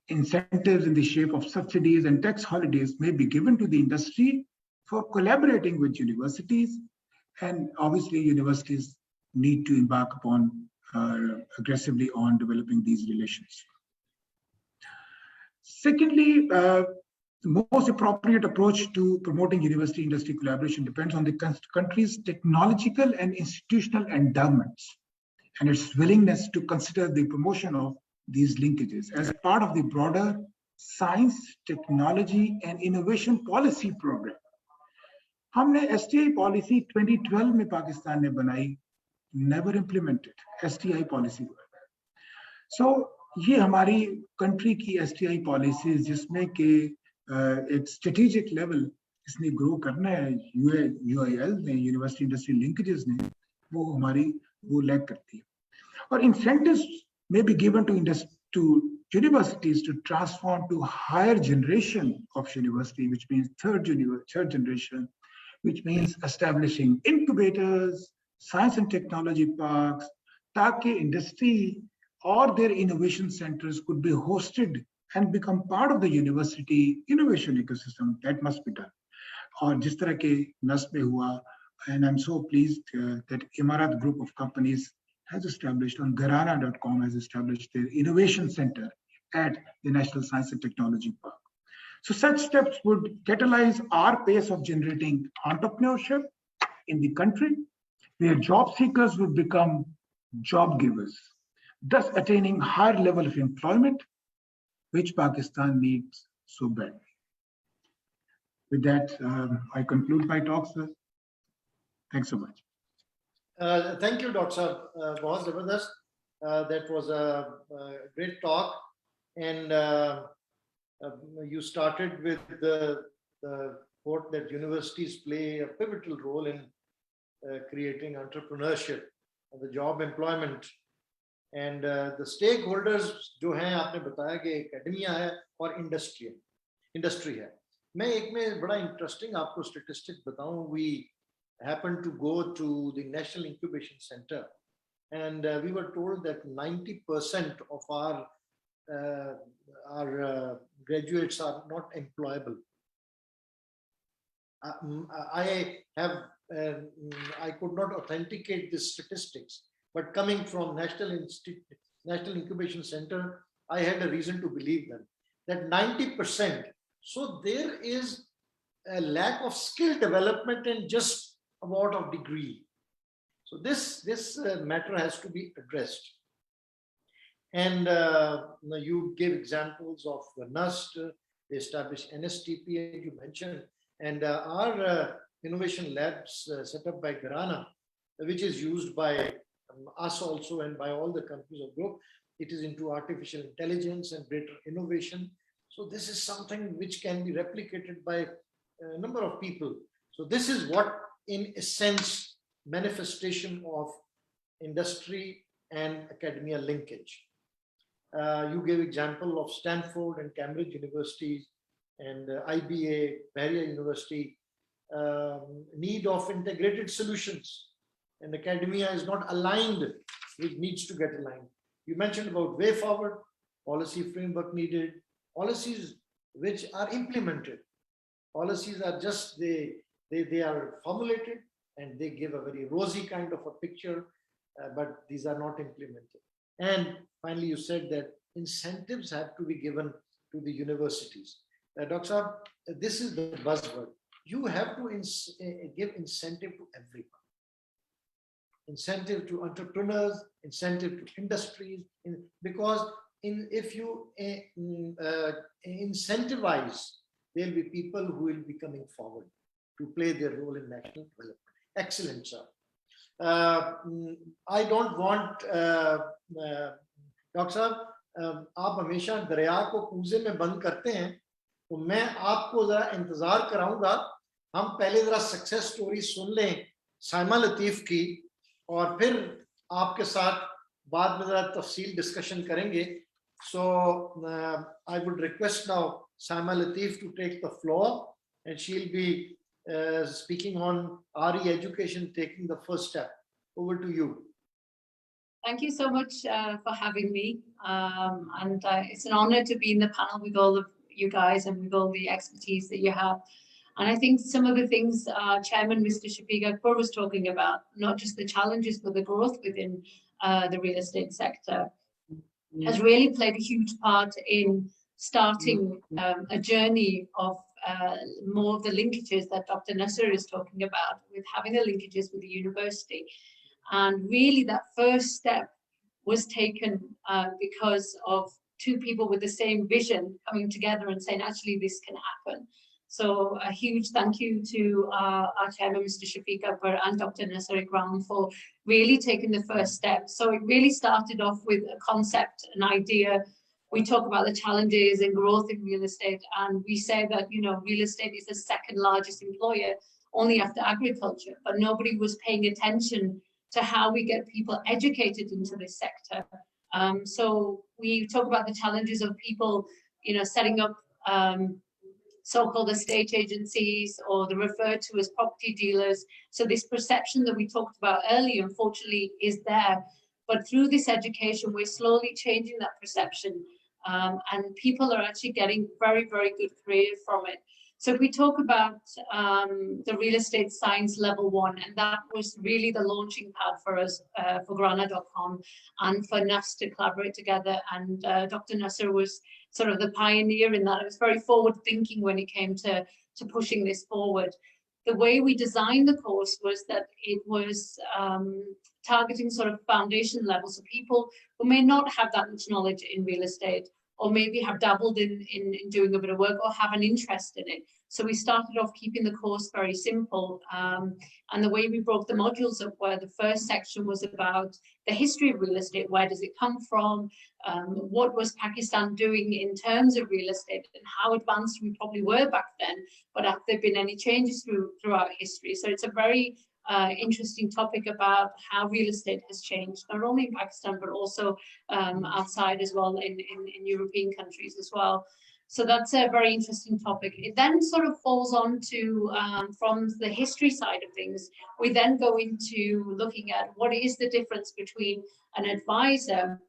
Speaker 3: Incentives in the shape of subsidies and tax holidays may be given to the industry for collaborating with universities, and obviously universities need to embark upon aggressively on developing these relations. Secondly, the most appropriate approach to promoting university-industry collaboration depends on the country's technological and institutional endowments and its willingness to consider the promotion of these linkages as part of the broader science, technology, and innovation policy program. हमने STI policy 2012 में पाकिस्तान ने बनाई, never implemented STI policy. So ये हमारी country की STI policies जिसमें कि एक स्ट्रेटेजिक लेवल इसने ग्रो करना है, UIL ने, यूनिवर्सिटी इंडस्ट्री लिंकेजेस ने, वो हमारी वो लैग करती है. और incentives may be given to universities to transform to higher generation of university, which means third generation, which means establishing incubators, science and technology parks, ताकि industry or their innovation centers could be hosted and become part of the university innovation ecosystem. That must be done. और जिस तरह के नस्ब में हुआ, and I'm so pleased that Imarat group of companies has established on Garana.com has established their innovation center at the National Science and Technology Park. So such steps would catalyze our pace of generating entrepreneurship in the country, where job seekers would become job givers, thus attaining higher level of employment, which Pakistan needs so badly. With that, I conclude my talk, sir. Thanks so much.
Speaker 1: Thank you, Dr. Saab. बहुत ज़बरदस्त. That was a great talk, and you started with the quote that universities play a pivotal role in creating entrepreneurship and the job employment. And the stakeholders जो हैं आपने बताया कि academia है और industry है. मैं एक में बड़ा इंटरेस्टिंग आपको स्टेटिस्टिक बताऊं. We happened to go to the National Incubation Center, and we were told that 90% of our graduates are not employable. I could not authenticate these statistics, but coming from National Incubation Center, I had a reason to believe them, that 90%. So there is a lack of skill development and just about of degree. So this matter has to be addressed. And you gave examples of the NUST, they established NSTP, you mentioned, and our innovation labs set up by Garana, which is used by us also and by all the companies of group. It is into artificial intelligence and greater innovation. So this is something which can be replicated by a number of people. So this is what, in a sense, manifestation of industry and academia linkage. You gave example of Stanford and Cambridge universities and IBA, Bahria University, need of integrated solutions, and academia is not aligned, which needs to get aligned. You mentioned about way forward, policy framework needed, policies which are implemented. Policies are just, they are formulated and they give a very rosy kind of a picture, but these are not implemented. And finally, you said that incentives have to be given to the universities. Dr. Saab, this is the buzzword. You have to give incentive to everyone. Incentive to entrepreneurs, incentive to industries, because if you incentivize, there will be people who will be coming forward to play their role in national development. Excellent, sir. I don't want, Dr. Saab, आप हमेशा दरिया को कूजे में बंद करते हैं, तो मैं आपको जरा इंतजार कराऊंगा. हम पहले जरा सक्सेस स्टोरी सुन लें साइमा लतीफ की, और फिर आपके साथ बाद में जरा तफसील डिस्कशन करेंगे. So I would request now Sama Latif to take the floor, and she'll be speaking on RE education taking the first step. Over to you.
Speaker 4: Thank you so much for having me. And it's an honor to be in the panel with all of you guys and with all the expertise that you have. And I think some of the things Chairman Mr. Shafiq Akbar was talking about, not just the challenges, but the growth within the real estate sector, has really played a huge part in starting a journey of more of the linkages that Dr. Nasser is talking about, with having the linkages with the university. And really that first step was taken because of two people with the same vision coming together and saying, actually, this can happen. So a huge thank you to our chairman, Mr. Shafiq Akbar, and Dr. Nasser Ikram for really taking the first step. So it really started off with a concept, an idea. We talk about the challenges and growth in real estate, and we say that, you know, real estate is the second largest employer, only after agriculture, but nobody was paying attention to how we get people educated into this sector. So we talk about the challenges of people, you know, setting up so-called estate agencies, or they're referred to as property dealers. So this perception that we talked about earlier, unfortunately, is there. But through this education, we're slowly changing that perception. And people are actually getting very, very good career from it. So if we talk about the real estate science level 1, and that was really the launching pad for us, for Grana.com and for NAS to collaborate together. And Dr. Nasser was sort of the pioneer in that. It was very forward thinking when it came to pushing this forward. The way we designed the course was that it was targeting sort of foundation level. So people who may not have that much knowledge in real estate, or maybe have dabbled in doing a bit of work, or have an interest in it. So we started off keeping the course very simple. And the way we broke the modules up, where the first section was about the history of real estate, where does it come from, what was Pakistan doing in terms of real estate, and how advanced we probably were back then, but have there been any changes throughout history. So it's a very interesting topic about how real estate has changed, not only in Pakistan, but also outside as well, in European countries as well. So that's a very interesting topic. It then sort of falls on to, from the history side of things, we then go into looking at what is the difference between an advisor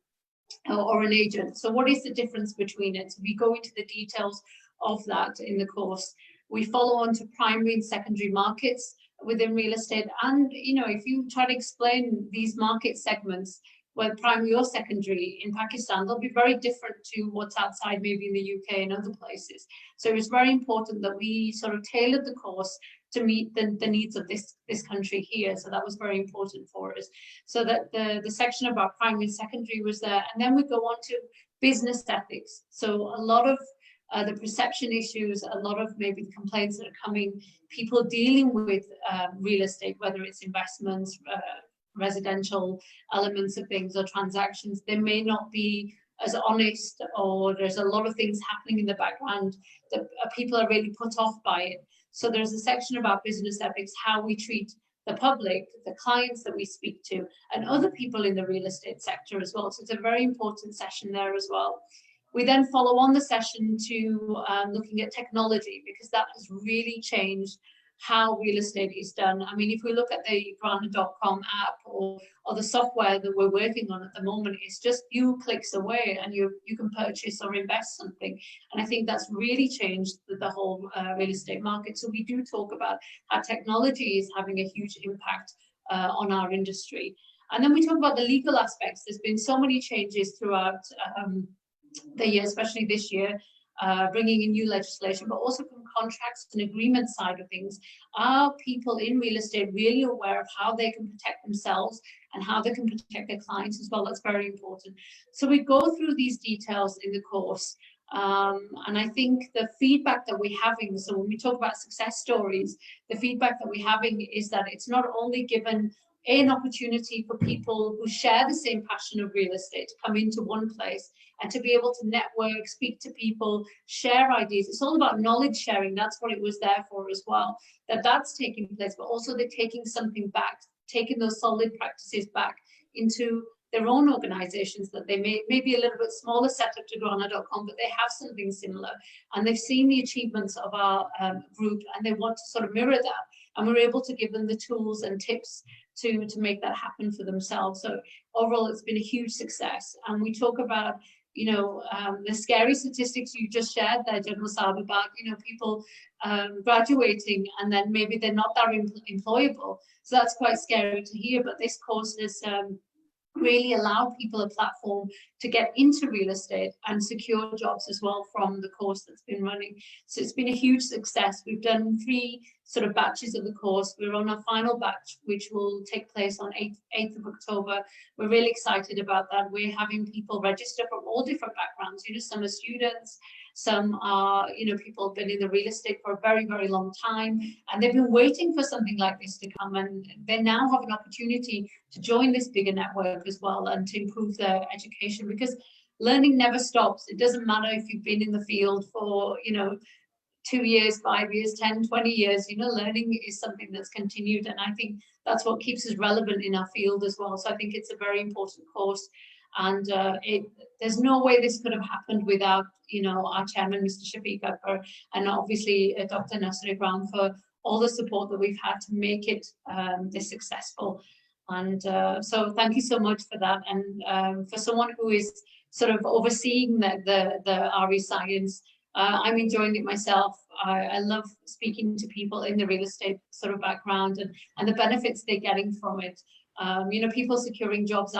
Speaker 4: or an agent. So what is the difference between it? So we go into the details of that in the course. We follow on to primary and secondary markets within real estate. And, you know, if you try to explain these market segments, whether primary or secondary in Pakistan, they'll be very different to what's outside, maybe in the UK and other places. So it's very important that we sort of tailored the course to meet the needs of this country here. So that was very important for us. So that the section about primary and secondary was there. And then we go on to business ethics. So a lot of the perception issues, a lot of maybe the complaints that are coming, people dealing with real estate, whether it's investments, residential elements of things or transactions, they may not be as honest, or there's a lot of things happening in the background that people are really put off by it. So there's a section about business ethics, how we treat the public, the clients that we speak to, and other people in the real estate sector as well. So it's a very important session there as well. We then follow on the session to looking at technology, because that has really changed how real estate is done. I mean, if we look at the Grana.com app or the software that we're working on at the moment, it's just few clicks away and you can purchase or invest something. And I think that's really changed the whole real estate market. So we do talk about how technology is having a huge impact on our industry. And then we talk about the legal aspects. There's been so many changes throughout the year, especially this year, bringing in new legislation, but also from contracts and agreement side of things. Are people in real estate really aware of how they can protect themselves and how they can protect their clients as well? That's very important. So we go through these details in the course. And I think the feedback that we're having, so when we talk about success stories, the feedback that we're having is that it's not only given an opportunity for people who share the same passion of real estate to come into one place and to be able to network, speak to people, share ideas. It's all about knowledge sharing. That's what it was there for as well, that's taking place, but also they're taking something back, taking those solid practices back into their own organizations that they may be a little bit smaller setup to Grana.com, but they have something similar. And they've seen the achievements of our group and they want to sort of mirror that. And we're able to give them the tools and tips to make that happen for themselves. So overall, it's been a huge success. And we talk about, you know, the scary statistics you just shared there, General Saab, about, you know, people graduating and then maybe they're not that employable. So that's quite scary to hear. But this course has really allowed people a platform to get into real estate and secure jobs as well from the course that's been running. So it's been a huge success. We've done 3 sort of batches of the course. We're on our final batch, which will take place on 8th of October. We're really excited about that. We're having people register from all different backgrounds. You know, some are students, some are, you know, people have been in the real estate for a very, very long time, and they've been waiting for something like this to come, and they now have an opportunity to join this bigger network as well and to improve their education, because learning never stops. It doesn't matter if you've been in the field for, you know, 2 years, 5 years, 10, 20 years, you know, learning is something that's continued. And I think that's what keeps us relevant in our field as well. So I think it's a very important course. And there's no way this could have happened without, you know, our chairman, Mr. Shafiq Akbar, and obviously Dr. Nasir Ibrahim for all the support that we've had to make it this successful. And so thank you so much for that. And for someone who is sort of overseeing the RE science, I'm enjoying it myself. I love speaking to people in the real estate sort of background and the benefits they're getting from it. You know, people securing jobs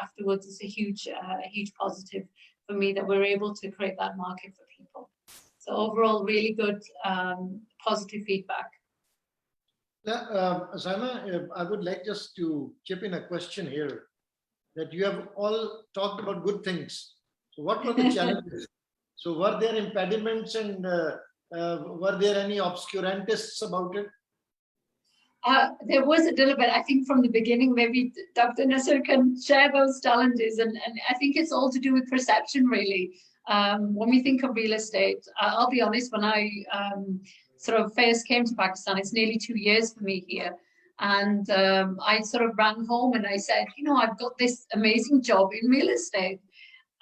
Speaker 4: afterwards is a huge positive for me, that we're able to create that market for people. So overall, really good positive feedback.
Speaker 1: Saima, I would like just to chip in a question here, that you have all talked about good things. So what were the challenges? So were there impediments, and were there any obscurantists about it?
Speaker 4: There was a little bit, I think, from the beginning. Maybe Dr. Nasir can share those challenges, and I think it's all to do with perception, really. When we think of real estate, I'll be honest, when I sort of first came to Pakistan, it's nearly 2 years for me here. And I sort of ran home and I said, you know, I've got this amazing job in real estate.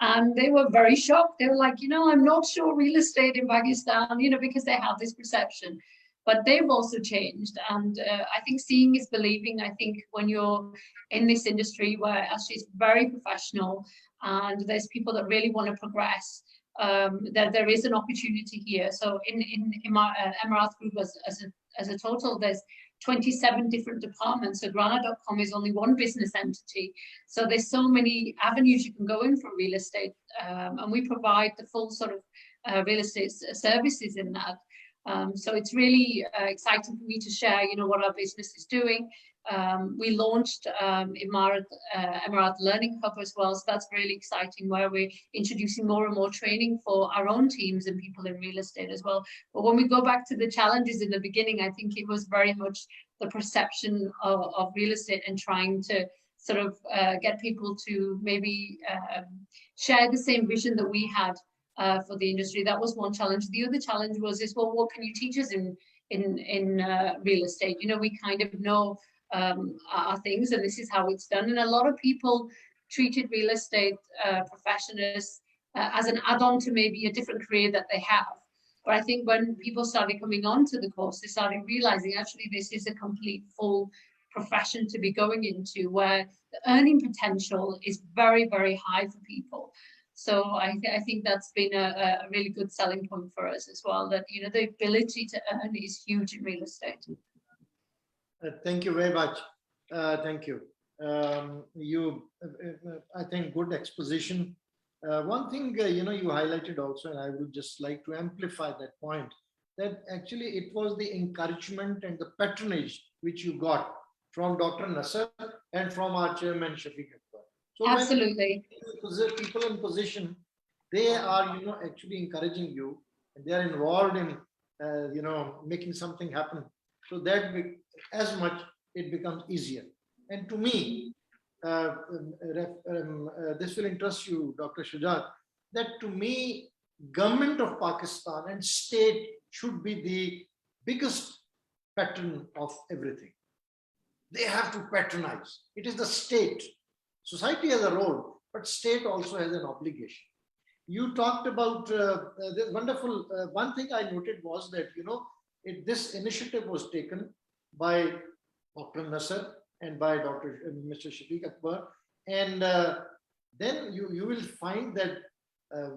Speaker 4: And they were very shocked. They were like, you know, I'm not sure real estate in Pakistan, you know, because they have this perception. But they've also changed. And I think seeing is believing. I think when you're in this industry where actually it's very professional and there's people that really want to progress, that there is an opportunity here. So in Emarat Group as a total, there's 27 different departments. So Grana.com is only one business entity. So there's so many avenues you can go in for real estate. And we provide the full sort of real estate services in that. So it's really exciting for me to share, you know, what our business is doing. We launched Emarat Learning Hub as well. So that's really exciting, where we're introducing more and more training for our own teams and people in real estate as well. But when we go back to the challenges in the beginning, I think it was very much the perception of real estate and trying to sort of get people to maybe share the same vision that we had for the industry. That was one challenge. The other challenge was well, what can you teach us in real estate? You know, we kind of know our things, and this is how it's done. And a lot of people treated real estate professionals as an add-on to maybe a different career that they have. But I think when people started coming onto the course, they started realizing actually this is a complete full profession to be going into, where the earning potential is very, very high for people. So I think that's been a really good selling point for us as well, that, you know, the ability to earn is huge in real estate.
Speaker 1: Thank you very much. Thank you. I think, good exposition. One thing, you know, you highlighted also, and I would just like to amplify that point, that actually it was the encouragement and the patronage which you got from Dr. Nasser and from our chairman, Shafiq Akbar. So
Speaker 4: absolutely.
Speaker 1: People in position, they are, you know, actually encouraging you, and they are involved in, you know, making something happen. So that as much it becomes easier. And to me, this will interest you, Dr. Shujat, that to me, government of Pakistan and state should be the biggest patron of everything. They have to patronize. It is the state. Society has a role, but state also has an obligation. You talked about the wonderful, one thing I noted was that, this initiative was taken by Dr. Nasser and by Mr. Shafiq Akbar. And then you will find that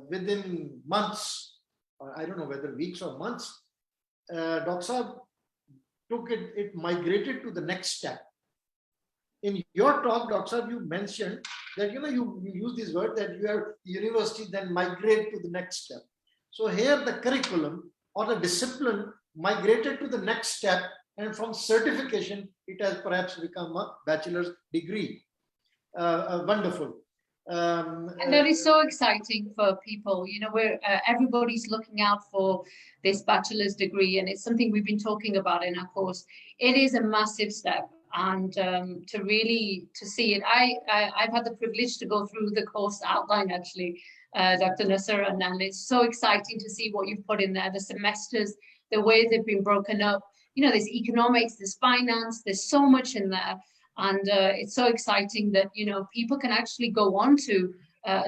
Speaker 1: within months, or I don't know whether weeks or months, Dr. Saab took it migrated to the next step. In your talk, Dr. Saab, you mentioned that, you use this word that you have university then migrate to the next step. So here the curriculum or the discipline migrated to the next step, and from certification, it has perhaps become a bachelor's degree. Wonderful.
Speaker 4: And that is so exciting for people, where everybody's looking out for this bachelor's degree, and it's something we've been talking about in our course. It is a massive step, and to see it, I've had the privilege to go through the course outline actually, Dr. Nasser, and it's so exciting to see what you've put in there, the semesters, the way they've been broken up. There's economics, there's finance, there's so much in there. And it's so exciting that, people can actually go on to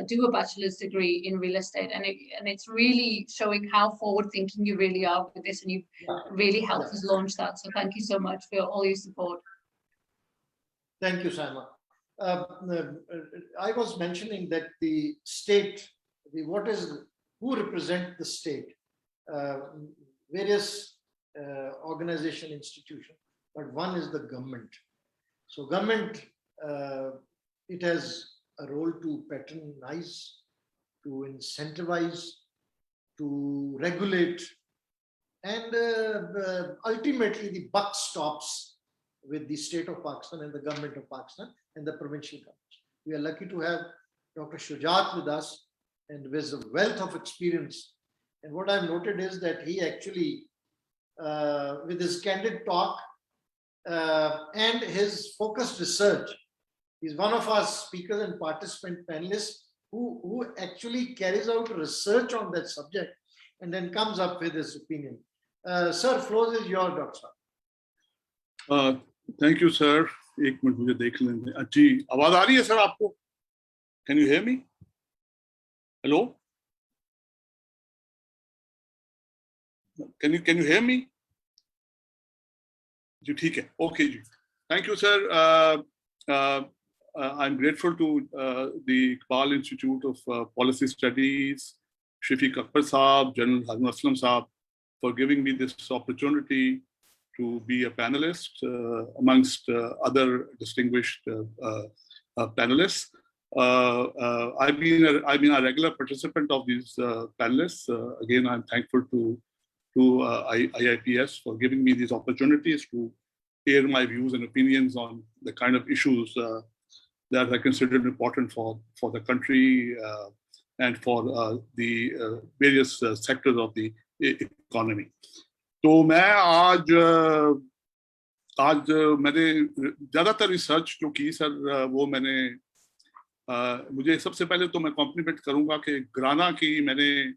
Speaker 4: do a bachelor's degree in real estate. And it's really showing how forward thinking you really are with this. And you've really helped us launch that. So thank you so much for all your support.
Speaker 1: Thank you, Saima. I was mentioning that the state, who represent the state? Various organization, institution, but one is the government. So government, it has a role to patronize, to incentivize, to regulate, and ultimately the buck stops with the state of Pakistan and the government of Pakistan and the provincial governments. We are lucky to have Dr. Shujaat with us, and with a wealth of experience. And what I've noted is that he actually, with his candid talk, and his focused research, he's one of our speakers and participant panelists who actually carries out research on that subject and then comes up with his opinion. Sir, floor is yours, Doctor.
Speaker 5: Thank you, sir. एक minute मुझे देख लेंगे. जी, आवाज आ रही है sir आपको? Can you hear me? Hello? Can you hear me? जी ठीक है. Okay ji. Thank you, sir. I'm grateful to the Ipal Institute of Policy Studies, Shafiq Akbar Saab, General Harun Aslam Saab, for giving me this opportunity to be a panelist amongst other distinguished panelists. I've been a regular participant of these panelists. Again, I'm thankful to IIPS for giving me these opportunities to air my views and opinions on the kind of issues that are considered important for the country and for the various sectors of the economy. तो मैं आज मैंने ज़्यादातर research जो की sir वो मैंने मुझे सबसे पहले तो मैं कॉम्प्लीमेंट करूँगा कि ग्राना की मैंने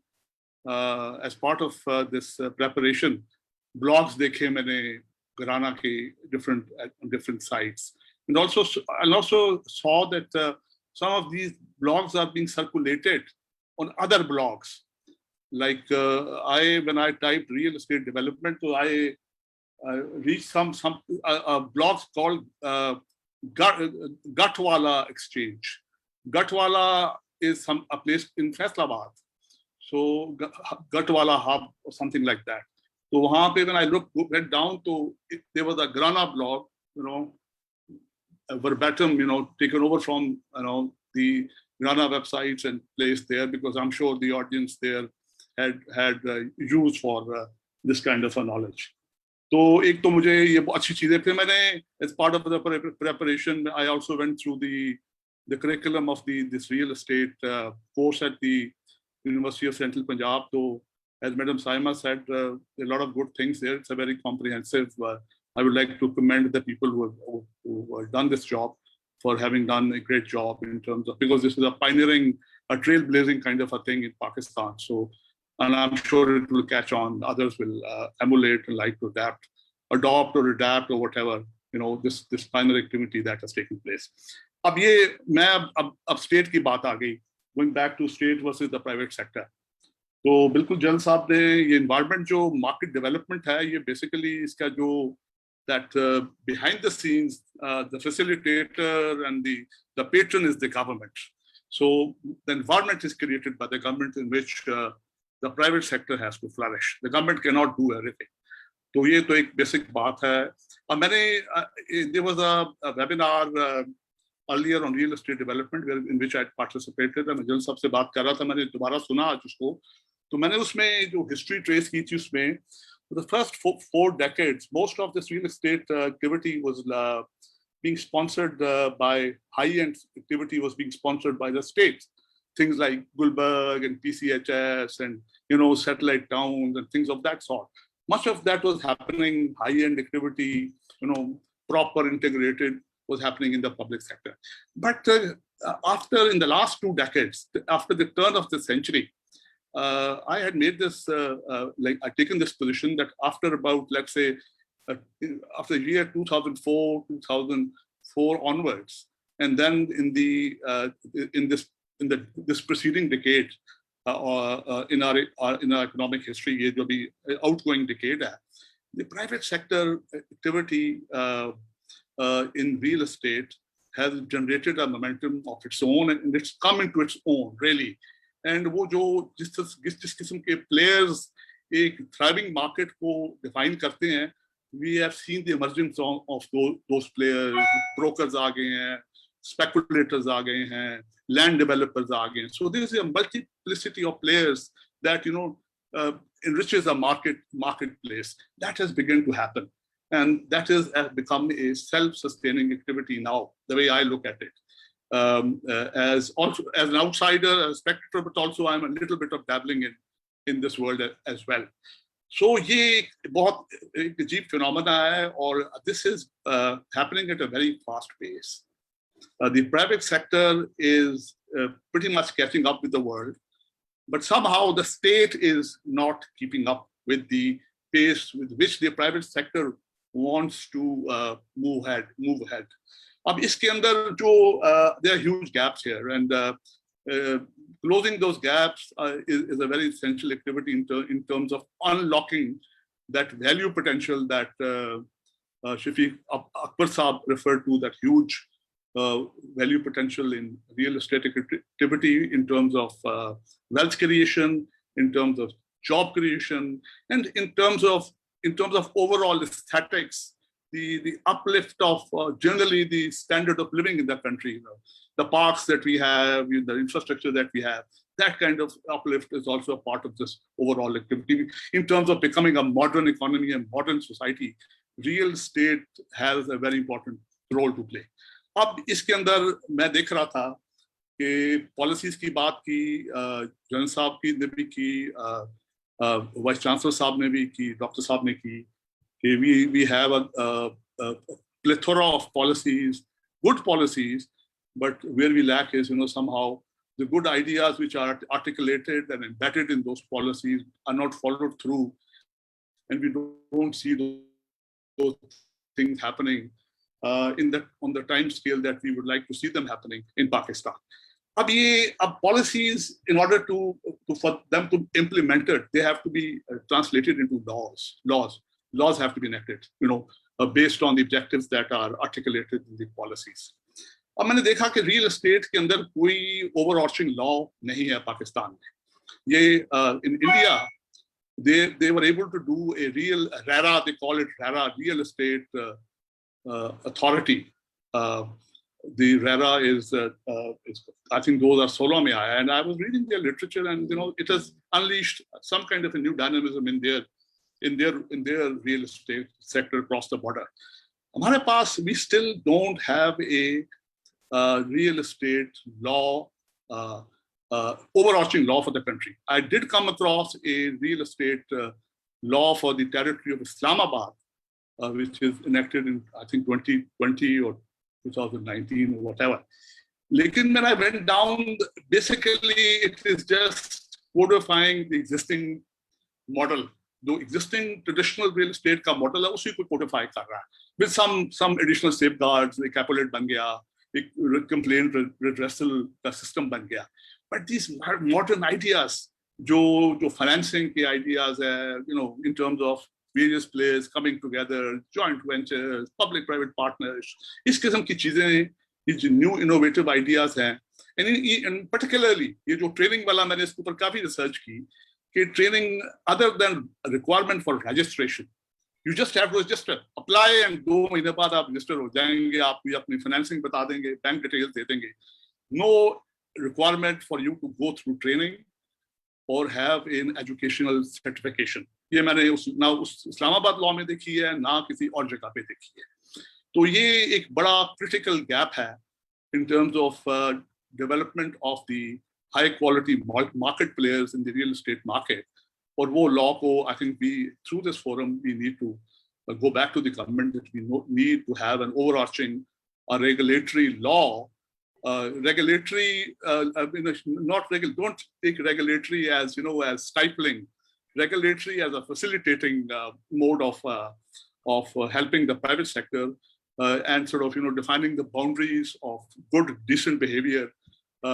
Speaker 5: as part of this preparation blogs देखे मैंने ग्राना के different sites, and also saw that some of these blogs are being circulated on other blogs. Like when I typed real estate development, so I reached some blogs called Gatwala Exchange. Gatwala is a place in Faisalabad, so Gatwala Hub or something like that. So वहाँ पे when I went down to there was a Grana blog, verbatim, taken over from the Grana websites and placed there, because I'm sure the audience there had use for this kind of a knowledge. तो एक तो मुझे ये अच्छी चीजें, फिर मैंने as part of the preparation I also went through the curriculum of this real estate course at the University of Central Punjab. So as Madam Saima said, a lot of good things there. It's a very comprehensive. I would like to commend the people who have done this job for having done a great job in terms of, because this is a pioneering, a trailblazing kind of a thing in Pakistan. So, and I'm sure it will catch on. Others will emulate and like to adopt or adapt or whatever, this pioneer activity that has taken place. अब ये मैं अब state की बात आ गई, going back to state versus the private sector. तो बिल्कुल जनरल साहब ने ये इन्वायरमेंट जो मार्केट डेवलपमेंट है, ये बेसिकली इसका जो that behind the scenes the facilitator and the patron is the government. So the environment is created by the government in which the private sector has to flourish. The government cannot do everything. तो ये तो एक basic बात है। और मैंने there was a webinar earlier on real estate development in which I participated, and general साहब से बात कर रहा था, मैंने दोबारा सुना आज उसको, तो मैंने उसमें जो हिस्ट्री ट्रेस की थी उसमें the first four decades, most of this real estate activity was being sponsored by high-end activity was being sponsored by the states. Things like Gulberg and PCHS and satellite towns and things of that sort. Much of that was happening, high-end activity, proper integrated was happening in the public sector. But after in the last 2 decades, after the turn of the century, I had made this, I'd taken this position that after about, let's say, after the year 2004 onwards, and then in this preceding decade, in our economic history, ये जो भी outgoing decade है, the private sector activity in real estate has generated a momentum of its own, and it's come into its own really. And वो जो जिस किस्म के players एक thriving market को define करते हैं, we have seen the emergence of those players. Brokers आ गए हैं, speculators आ गए हैं, land developers आ गए हैं. So there is a multiplicity of players that enriches a marketplace. That has begun to happen, and that has become a self-sustaining activity now. The way I look at it. As an outsider, a spectator, but also I'm a little bit of dabbling in this world as well. So ये बहुत एक अजीब phenomena है, और this is happening at a very fast pace. The private sector is pretty much catching up with the world, but somehow the state is not keeping up with the pace with which the private sector wants to move ahead. अब इसके अंदर जो there are huge gaps here, and closing those gaps is a very essential activity in terms of unlocking that value potential that Shafiq Akbar Saab referred to, that huge value potential in real estate activity in terms of wealth creation, in terms of job creation, and in terms of overall aesthetics. The uplift of generally the standard of living in the country, the parks that we have, the infrastructure that we have, that kind of uplift is also a part of this overall activity. In terms of becoming a modern economy and modern society, real estate has a very important role to play. अब इसके अंदर मैं देख रहा था कि policies की बात की, जनरल साहब की ने भी की, वाइस चांसलर साहब ने भी की, डॉक्टर साहब ने की, we have a plethora of policies, good policies, but where we lack is, somehow the good ideas which are articulated and embedded in those policies are not followed through, and we don't see those things happening on the time scale that we would like to see them happening in Pakistan. अब policies, in order for them to implement it, they have to be translated into laws. Laws have to be enacted, based on the objectives that are articulated in the policies. अब मैंने देखा कि real estate के अंदर कोई overarching law नहीं है पाकिस्तान में. ये in India, they were able to do a real RERA, they call it RERA, real estate authority. The RERA is I think those are Solo mein aaya, and I was reading their literature, and it has unleashed some kind of a new dynamism in their real estate sector across the border. हमारे पास, we still don't have a real estate law, overarching law for the country. I did come across a real estate law for the territory of Islamabad, which is enacted in, I think, 2020 or 2019 or whatever. Lekin when I went down, basically it is just codifying the existing model. The existing traditional real estate का model है, उसी को codify कर रहा है with some additional safeguards. The capital ban गया, एक complaint redressal का system बन गया. But these modern ideas, जो financing के ideas है, in terms of various players coming together, joint ventures, public-private partners, इस किस्म की चीजें, ये जो new innovative ideas हैं, and particularly ये जो training वाला मैंने इसके ऊपर काफी research की, कि training other than a requirement for registration, you just have to register, apply, and 2 महीने बाद आप register हो जाएंगे, आप अपनी financing बता देंगे, bank details दे देंगे. No requirement for you to go through training or have an educational certification. ये मैंने ना उस इस्लामाबाद लॉ में देखी है, ना किसी और जगह पे देखी है. तो ये एक बड़ा critical gap है in terms of development of the high quality market players in the real estate market. और वो law को, I think through this forum, we need to go back to the government that we need to have an overarching regulatory law. Regulatory, don't take regulatory as, as stifling. Regulatory as a facilitating mode of helping the private sector and sort of, defining the boundaries of good, decent behavior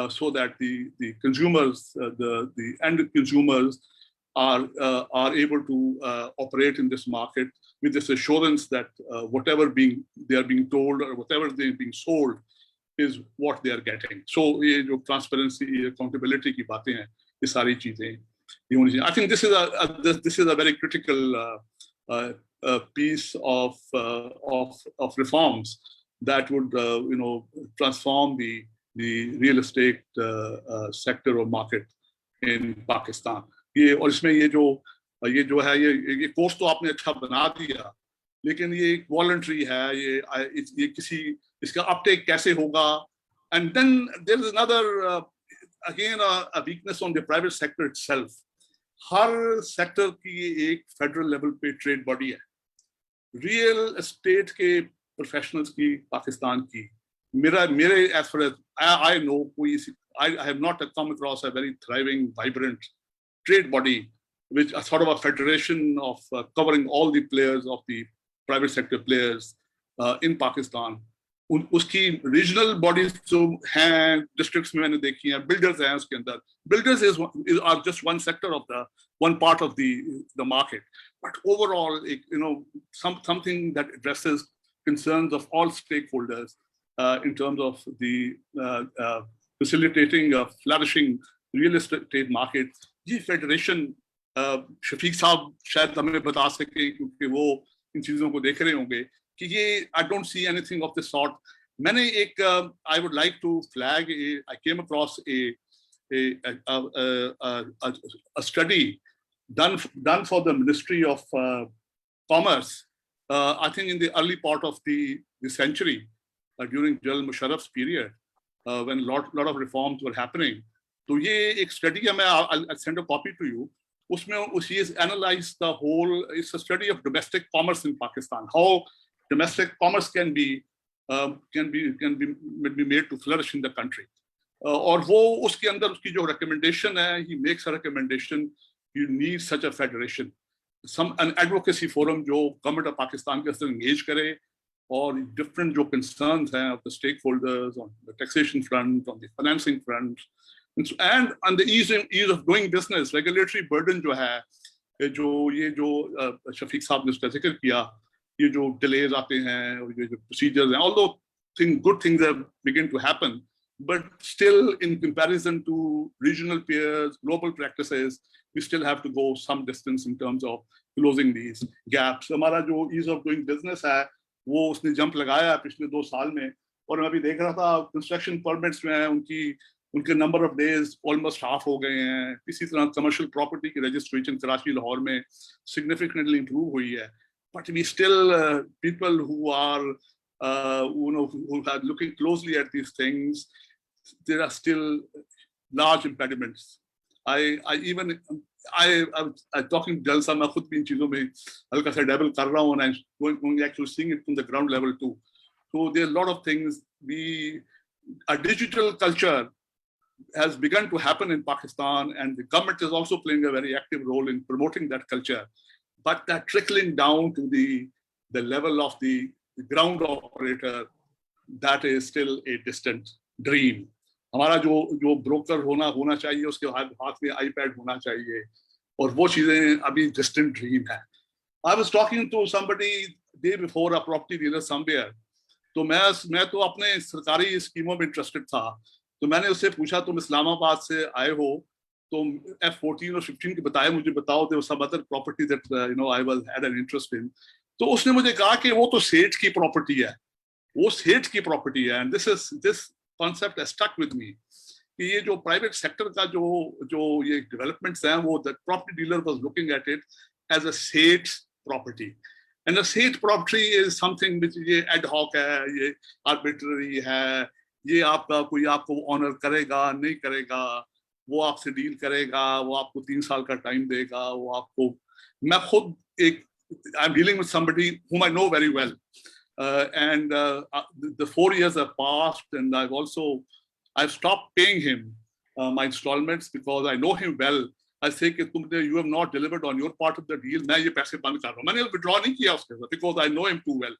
Speaker 5: so that the consumers, the end consumers are able to operate in this market with this assurance that whatever they are being told or whatever they're being sold is what they are getting. So ये जो transparency, accountability की बातें हैं, ये सारी चीजें ये होनी चाहिए. I think this is a very critical piece of reforms that would transform the real estate sector or market in Pakistan. ये और इसमें ये जो है ये कोर्स तो आपने अच्छा बना दिया, लेकिन ये voluntary है, ये किसी इसका uptake कैसे होगा? And then there is another again a weakness on the private sector itself. Her sector की एक federal level पे trade body है. Real estate के professionals की पाकिस्तान की मेरे as far as I know, I have not come across a very thriving, vibrant trade body, which is sort of a federation of covering all the players of the private sector players in Pakistan. उसकी regional bodies जो हैं districts में मैंने देखी हैं, builders हैं उसके अंदर. Builders are just one sector of one part of the market, but overall, something that addresses concerns of all stakeholders in terms of the facilitating a flourishing real estate market. ये federation Shafiq साहब शायद हमें बता सके क्योंकि वो इन चीजों को देख रहे होंगे कि ये I don't see anything of this sort. मैंने एक I would like to flag I came across a study done for the Ministry of Commerce I think in the early part of the century during General Musharraf's period when a lot of reforms were happening. तो ये एक study है, I'll send a copy to you. उसमें she has analyzed the whole. It's a study of domestic commerce in Pakistan. How domestic commerce can be made to flourish in the country. और वो उसके अंदर उसकी जो recommendation है, he makes a recommendation. You need such a federation, an advocacy forum जो government of Pakistan के अंदर engage करे और different जो concerns हैं of the stakeholders on the taxation front, on the financing front. And on the ease of doing business, regulatory burden जो है, ये जो शफीक साहब ने उसका जिक्र किया, ये जो delays आते हैं और ये जो procedures हैं, although good things have begun to happen, but still in comparison to regional peers, global practices, we still have to go some distance in terms of closing these gaps. हमारा जो ease of doing business है, वो उसने jump लगाया पिछले 2 साल में, और मैं अभी देख रहा था construction permits में है उनके number of days almost half हो गए हैं. इसी तरह commercial property की registration कराची लाहौर में significantly improve हुई है. But we still people who are who are looking closely at these things, there are still large impediments. I talking to Jalsa, मैं खुद भी इन चीजों में हल्का सा dabble कर रहा हूँ, and I'm going actually seeing it from the ground level too. So there are a lot of things. A digital culture has begun to happen in Pakistan, and the government is also playing a very active role in promoting that culture. But that trickling down to the level of the ground operator, that is still a distant dream. हमारा जो broker होना चाहिए, उसके हाथ में iPad होना चाहिए, और वो चीजें अभी distant dream है. I was talking to somebody day before, a property dealer somewhere. तो मैं तो अपने सरकारी स्कीमों में इंटरेस्टेड था. तो मैंने उससे पूछा, तुम इस्लामाबाद से आए हो, तो F14 और 15 के बताए, मुझे बताओ, there was some other property that I had an interest in. तो उसने मुझे कहा कि वो तो सेठ की प्रॉपर्टी है, वो सेठ की प्रॉपर्टी है. And this concept has stuck with me कि ये जो प्राइवेट सेक्टर का जो ये डेवलपमेंट्स हैं, वो the property dealer was looking at it as a set property. And a set property is something which ये एड हॉक है, ये आर्बिट्ररी है, ये आपका कोई आपको ऑनर करेगा नहीं करेगा, वो आपसे डील करेगा, वो आपको 3 साल का टाइम देगा, वो आपको, मैं खुद एक I'm dealing with somebody whom I know very well, and the 4 years have passed, and I've stopped paying him my installments because I know him well. I say कि तुमने you have not delivered on your part of the deal, मैं ये पैसे बंद कर रहा हूँ. मैंने withdraw नहीं किया उसके साथ because I know him too well,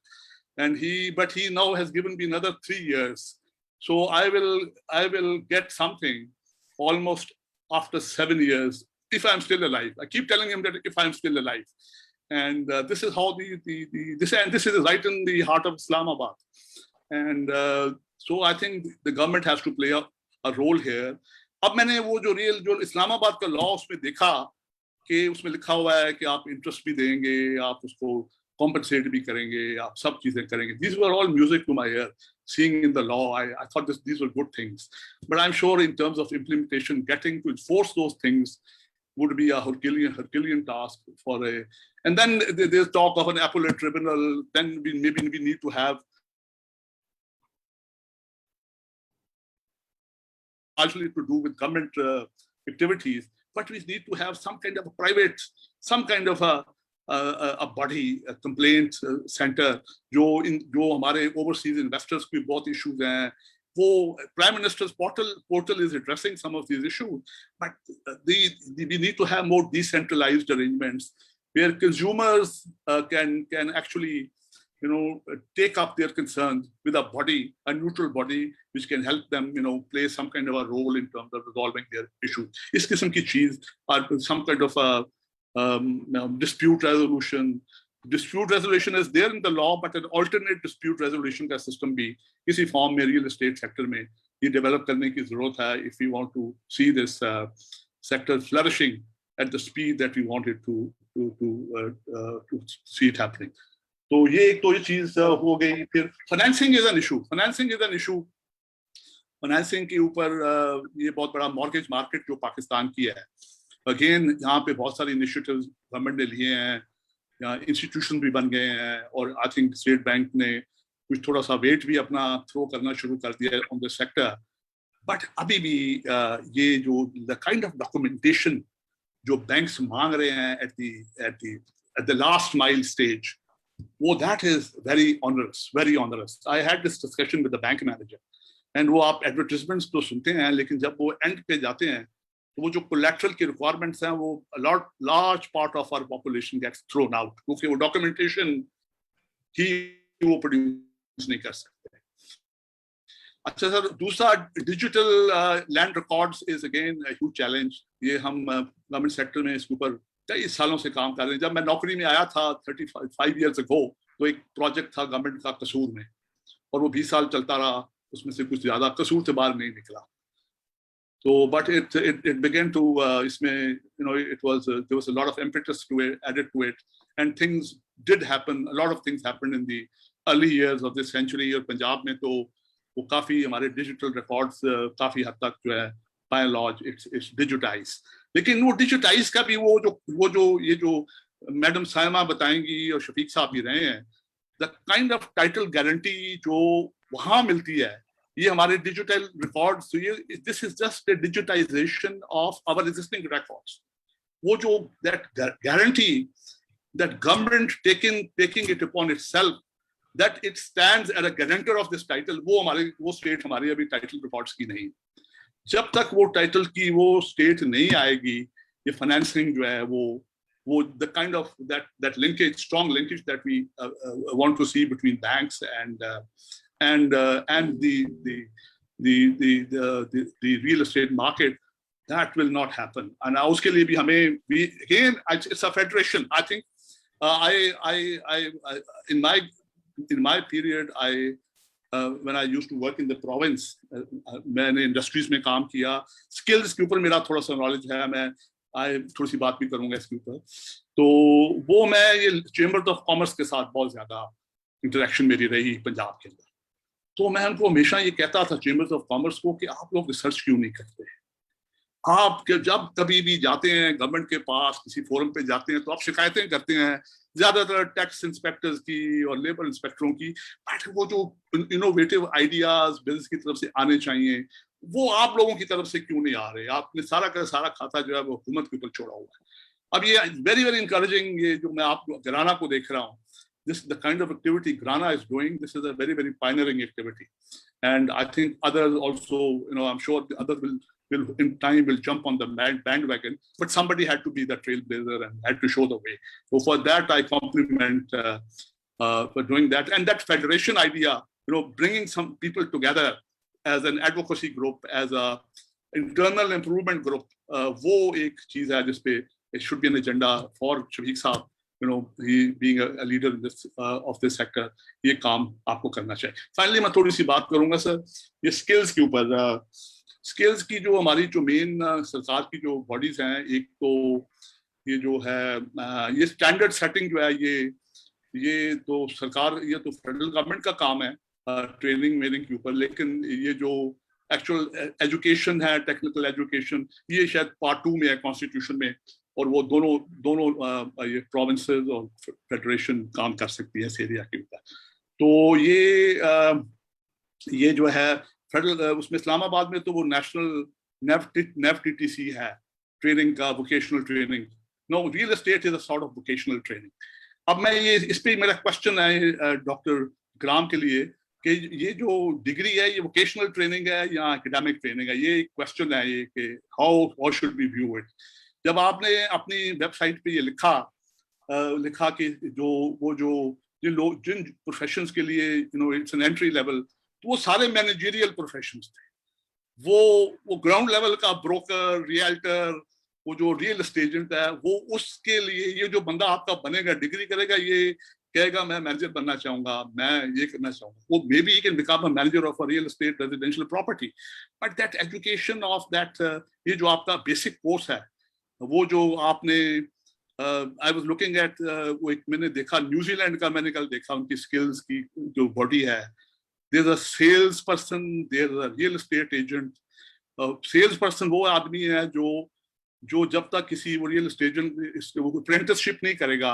Speaker 5: and but he now has given me another 3 years, so I will get something almost after 7 years if I'm still alive. I keep telling him that if I'm still alive. And this is how this is right in the heart of Islamabad, and so I think the government has to play a role here. अब मैंने वो जो इस्लामाबाद का law उसमें देखा कि उसमें लिखा हुआ है कि आप इंटरेस्ट भी देंगे, आप उसको कॉम्पनसेट भी करेंगे, आप सब चीजें करेंगे. These were all music to my ear. Seeing in the law, I thought these were good things, but I'm sure in terms of implementation, getting to enforce those things would be a Herculean task for a. And then there's talk of an appellate tribunal. Then we need to have largely to do with government activities, but we need to have some kind of a private, some kind of a body, a complaint center. जो हमारे overseas investors की बहुत issues हैं. वो Prime Minister's portal is addressing some of these issues, but we need to have more decentralized arrangements where consumers can actually, take up their concerns with a body, a neutral body, which can help them, play some kind of a role in terms of resolving their issues. इस किस्म की चीज, or some kind of a dispute resolution. Dispute resolution is there in the law, but an alternate dispute resolution का system भी किसी form में real estate sector में ये develop करने की जरूरत है if we want to see this sector flourishing at the speed that we want it to see it happening. तो ये चीज हो गई. फिर financing is an issue. Financing के ऊपर ये बहुत बड़ा mortgage market जो पाकिस्तान की है. Again, यहाँ पे बहुत सारे initiatives government ने लिए हैं, यहाँ इंस्टीट्यूशन भी बन गए हैं, और आई थिंक स्टेट बैंक ने कुछ थोड़ा सा वेट भी अपना थ्रो करना शुरू कर दिया है ऑन द सेक्टर. बट अभी भी ये जो द काइंड ऑफ डॉक्यूमेंटेशन जो बैंक्स मांग रहे हैं at the last mile stage, वो that is very onerous. I had this discussion with the bank manager, and वो आप एडवर्टाइजमेंट्स तो सुनते हैं, लेकिन जब वो एंड पे जाते हैं तो वो जो कोलैटरल की रिक्वायरमेंट्स हैं, वो large part of our population gets thrown out, क्योंकि वो डॉक्यूमेंटेशन ही वो प्रोड्यूस नहीं कर सकते. अच्छा सर, दूसरा digital land records is again huge challenge. ये हम गवर्नमेंट सेक्टर में इसके ऊपर कई सालों से काम कर रहे हैं. जब मैं नौकरी में आया था 35 years ago, तो एक प्रोजेक्ट था गवर्नमेंट का कसूर में, और वो 20 साल चलता रहा. उसमें से कुछ ज्यादा कसूर से बाहर नहीं निकला. So, but it began to इसमें there was a lot of impetus to it, added to it, and things did happen. A lot of things happened in the early years of this century. और पंजाब में तो वो काफी हमारे digital records काफी हद तक जो है by and large it's digitized. लेकिन वो डिजिटाइज का भी वो जो मैडम सायमा बताएंगी और शफीक साहब भी रहे हैं, the kind of title guarantee जो वहां मिलती है, ये हमारे digital records, this is just a digitization of our existing records. वो जो that guarantee that government taking it upon itself that it stands as a guarantor of this title, वो state हमारी अभी टाइटल रिकॉर्ड्स की नहीं. जब तक वो टाइटल की वो स्टेट नहीं आएगी, ये फाइनेंसिंग जो है वो the kind of that linkage, strong linkage that we want to see between banks and the real estate market, that will not happen. And uske liye bhi hame, again, it's a federation. I think in my period, when I used to work in the province, मैंने industries में काम किया, skills के ऊपर मेरा थोड़ा सा knowledge है, मैं थोड़ी सी बात भी करूंगा इसके ऊपर. तो वो मैं ये चैम्बर ऑफ कॉमर्स के साथ बहुत ज्यादा इंटरेक्शन मेरी रही पंजाब के अंदर. तो मैं उनको हमेशा ये कहता था चैम्बर ऑफ कॉमर्स को कि आप लोग रिसर्च क्यों नहीं करते. आप जब कभी भी जाते हैं गवर्नमेंट के पास, किसी फोरम पे जाते हैं, तो आप शिकायतें करते हैं ज्यादातर टैक्स इंस्पेक्टर्स की और लेबर इंस्पेक्टरों की, बट वो जो इनोवेटिव आइडियाज बिल्स की तरफ से आने चाहिए, वो आप लोगों की तरफ से क्यों नहीं आ रहे. आपने सारा का सारा खाता जो है वो हुकूमत के ऊपर छोड़ा हुआ है. अब ये वेरी वेरी इंकरेजिंग, ये जो मैं आपको घराना को देख रहा हूँ, this the kind of activity Grana is doing, this is a very very pioneering activity, and I think others also, I'm sure the others will in time will jump on the bandwagon, but somebody had to be the trailblazer and had to show the way. So for that I compliment for doing that. And that federation idea, bringing some people together as an advocacy group, as a internal improvement group, wo ek cheez hai jis pe it should be an agenda for Shafiq Saab, he being a leader in this of this sector, ये काम आपको करना चाहिए. Finally मैं थोड़ी सी बात करूंगा sir ये skills के ऊपर. स्किल्स की जो हमारी जो मेन सरकार की जो बॉडीज हैं, एक तो ये जो है ये स्टैंडर्ड सेटिंग जो है, ये तो सरकार, ये तो फेडरल गवर्नमेंट का काम है ट्रेनिंग मेनिंग के ऊपर, लेकिन ये जो एक्चुअल एजुकेशन है, टेक्निकल एजुकेशन, ये शायद पार्ट 2 में है कॉन्स्टिट्यूशन में, और वो दोनों ये प्रोविंसेस और फेडरेशन काम कर सकती है इस एरिया के ऊपर. तो ये जो है फेडरल, उसमें इस्लामाबाद में तो वो नेशनल नेफ्टीटीसी है ट्रेनिंग का, vocational training. No, real estate is a sort of vocational training. अब मैं ये इस पे मेरा क्वेश्चन है डॉक्टर ग्राम के लिए कि ये जो डिग्री है ये वोकेशनल ट्रेनिंग है या एकेडमिक ट्रेनिंग है, ये क्वेश्चन है ये कि how should be view it. जब आपने अपनी वेबसाइट पे ये लिखा कि जिन प्रोफेशंस के लिए इट्स एन एंट्री लेवल, तो वो सारे मैनेजरियल प्रोफेशंस थे. वो ग्राउंड लेवल का ब्रोकर, रियल्टर, वो जो रियल एस्टेट एजेंट है, वो उसके लिए ये जो बंदा आपका बनेगा, डिग्री करेगा, ये कहेगा मैं मैनेजर बनना चाहूंगा, मैं ये करना चाहूंगा, वो may be can become a manager of a real estate residential property, but that education of that, ये जो आपका बेसिक कोर्स है, वो जो आपने आई वाज लुकिंग एट, वो एक मैंने देखा न्यूजीलैंड का, मैंने कल देखा उनकी स्किल्स की जो बॉडी है. There's a salesperson, there's a real estate agent. Salesperson वो आदमी है जो जब तक किसी वो रियल एस्टेट अप्रेंटिसशिप नहीं करेगा,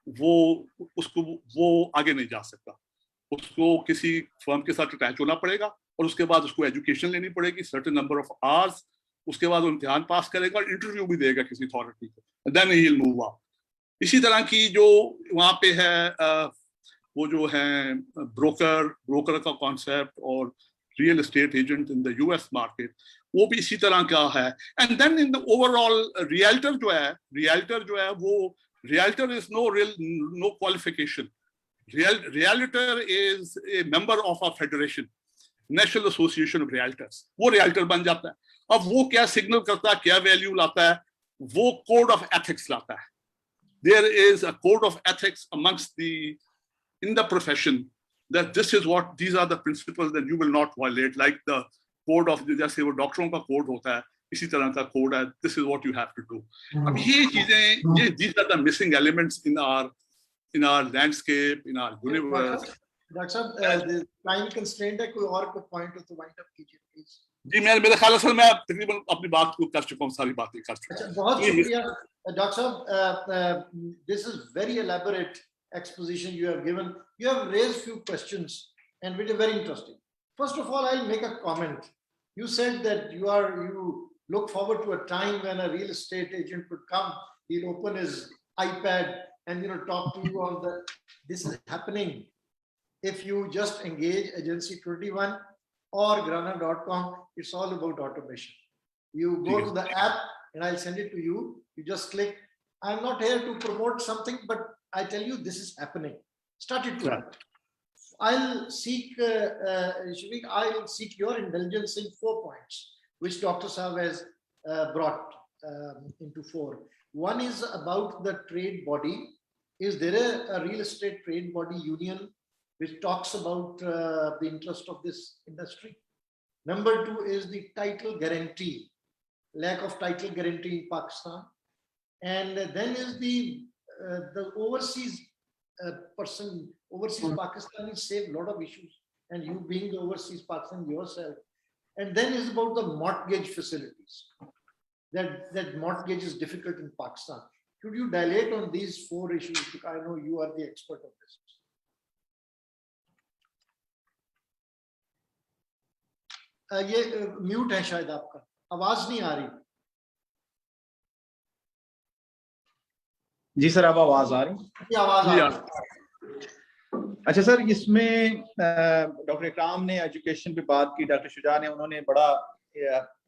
Speaker 5: वो आगे नहीं जा सकता. उसको किसी फर्म के साथ अटैच होना पड़ेगा, और उसके बाद उसको एजुकेशन लेनी पड़ेगी, सर्टेन नंबर ऑफ आवर्स, उसके बाद वो इम्तिहान पास करेगा और इंटरव्यू भी देगा किसी अथॉरिटी को, then he will move up. इसी तरह की जो वहाँ पे है वो जो है ब्रोकर का कॉन्सेप्ट और real estate agent in the US market, वो भी इसी तरह का है. And then in the overall realtor जो है वो realtor is no qualification. Realtor is a member of a federation, national association of realtors. वो रियल्टर बन जाता है. अब वो क्या सिग्नल करता है, क्या वैल्यू लाता है, वो कोड ऑफ एथिक्स लाता है. There is a code of ethics amongst the in the profession, that these are the principles that you will not violate, like the code of, जैसे वो डॉक्टरों का कोड होता है, इसी तरह का कोड है, this is what you have to do. अब ये चीजें, these are the missing elements in our landscape, in our universe.
Speaker 1: Doctor साहब टाइम कंस्ट्रेंट है, कोई और कोई पॉइंट हो तो वाइंड अप कीजिए प्लीज.
Speaker 5: जी मेरे ख्याल से मैं तकरीबन अपनी बात को कर चुका हूँ, सारी बातें कर चुका हूँ.
Speaker 1: अच्छा, बहुत शुक्रिया डॉक्टर साहब. This is very elaborate exposition you have given. You have raised few questions and which are very interesting. First of all, I'll make a comment. You said that you look forward to a time when a real estate agent would come, he'll open his iPad and talk to you on the. This is happening. If you just engage Agency 21 or grana.com, it's all about automation. You go to the app and I'll send it to you. You just click. I'm not here to promote something, but I tell you, this is happening. Start it. I'll seek, Shafiq, I'll seek your indulgence in 4 points, which Dr. Saab has brought into 4. One is about the trade body. Is there a real estate trade body union which talks about the interest of this industry? Number 2 is the title guarantee, lack of title guarantee in Pakistan. And then is the overseas person, overseas Pakistanis save a lot of issues, and you being the overseas Pakistan yourself. And then is about the mortgage facilities. That mortgage is difficult in Pakistan. Could you dilate on these 4 issues? Because I know you are the expert of this. ये mute है शायद आपका, आवाज नहीं आ रही।
Speaker 2: जी sir, अब आवाज आ रही?
Speaker 1: आवाज आ रही।
Speaker 2: अच्छा सर, इसमें डॉक्टर इकराम ने एजुकेशन पे बात की, डॉक्टर शुजा ने, उन्होंने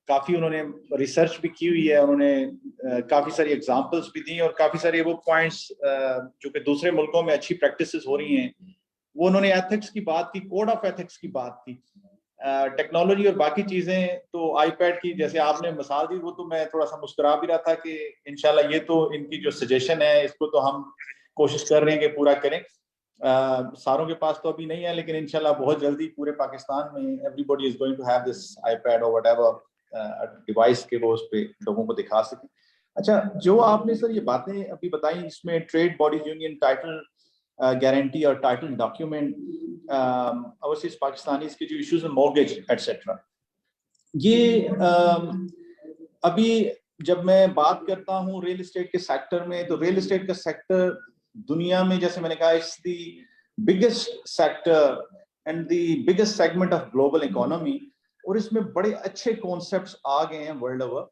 Speaker 2: काफी उन्होंने रिसर्च भी की हुई है, उन्होंने काफी सारी एग्जांपल्स भी दी और काफी सारे वो पॉइंट्स जो कि दूसरे मुल्कों में अच्छी प्रैक्टिसेस हो रही हैं, वो उन्होंने एथिक्स की बात की, कोड ऑफ एथिक्स की बात की, टेक्नोलॉजी और बाकी चीजें। तो आईपैड की जैसे आपने मिसाल दी, वो तो मैं थोड़ा सा मुस्कुरा भी रहा था कि इंशाल्लाह ये तो इनकी जो सजेशन है इसको तो हम कोशिश कर रहे हैं कि पूरा करें। सारों के पास तो अभी नहीं है, लेकिन इंशाल्लाह बहुत जल्दी पूरे पाकिस्तान में everybody is going to have this iPad और व्हाटएवर डिवाइस के वो उस पे लोगों को दिखा सके। अच्छा, जो आपने सर ये बातें अभी बताई, इसमें trade bodies union, title guarantee और टाइटल डॉक्यूमेंट, ओवरसीज पाकिस्तानी के जो इश्यूज हैं, मॉर्गेज एटसेट्रा, ये अभी जब मैं बात करता हूँ रियल एस्टेट के सेक्टर में, तो रियल एस्टेट का सेक्टर दुनिया में, जैसे मैंने कहा, it's the biggest sector and the biggest segment of global economy, और इसमें बड़े अच्छे कॉन्सेप्ट्स आ गए हैं वर्ल्ड ओवर।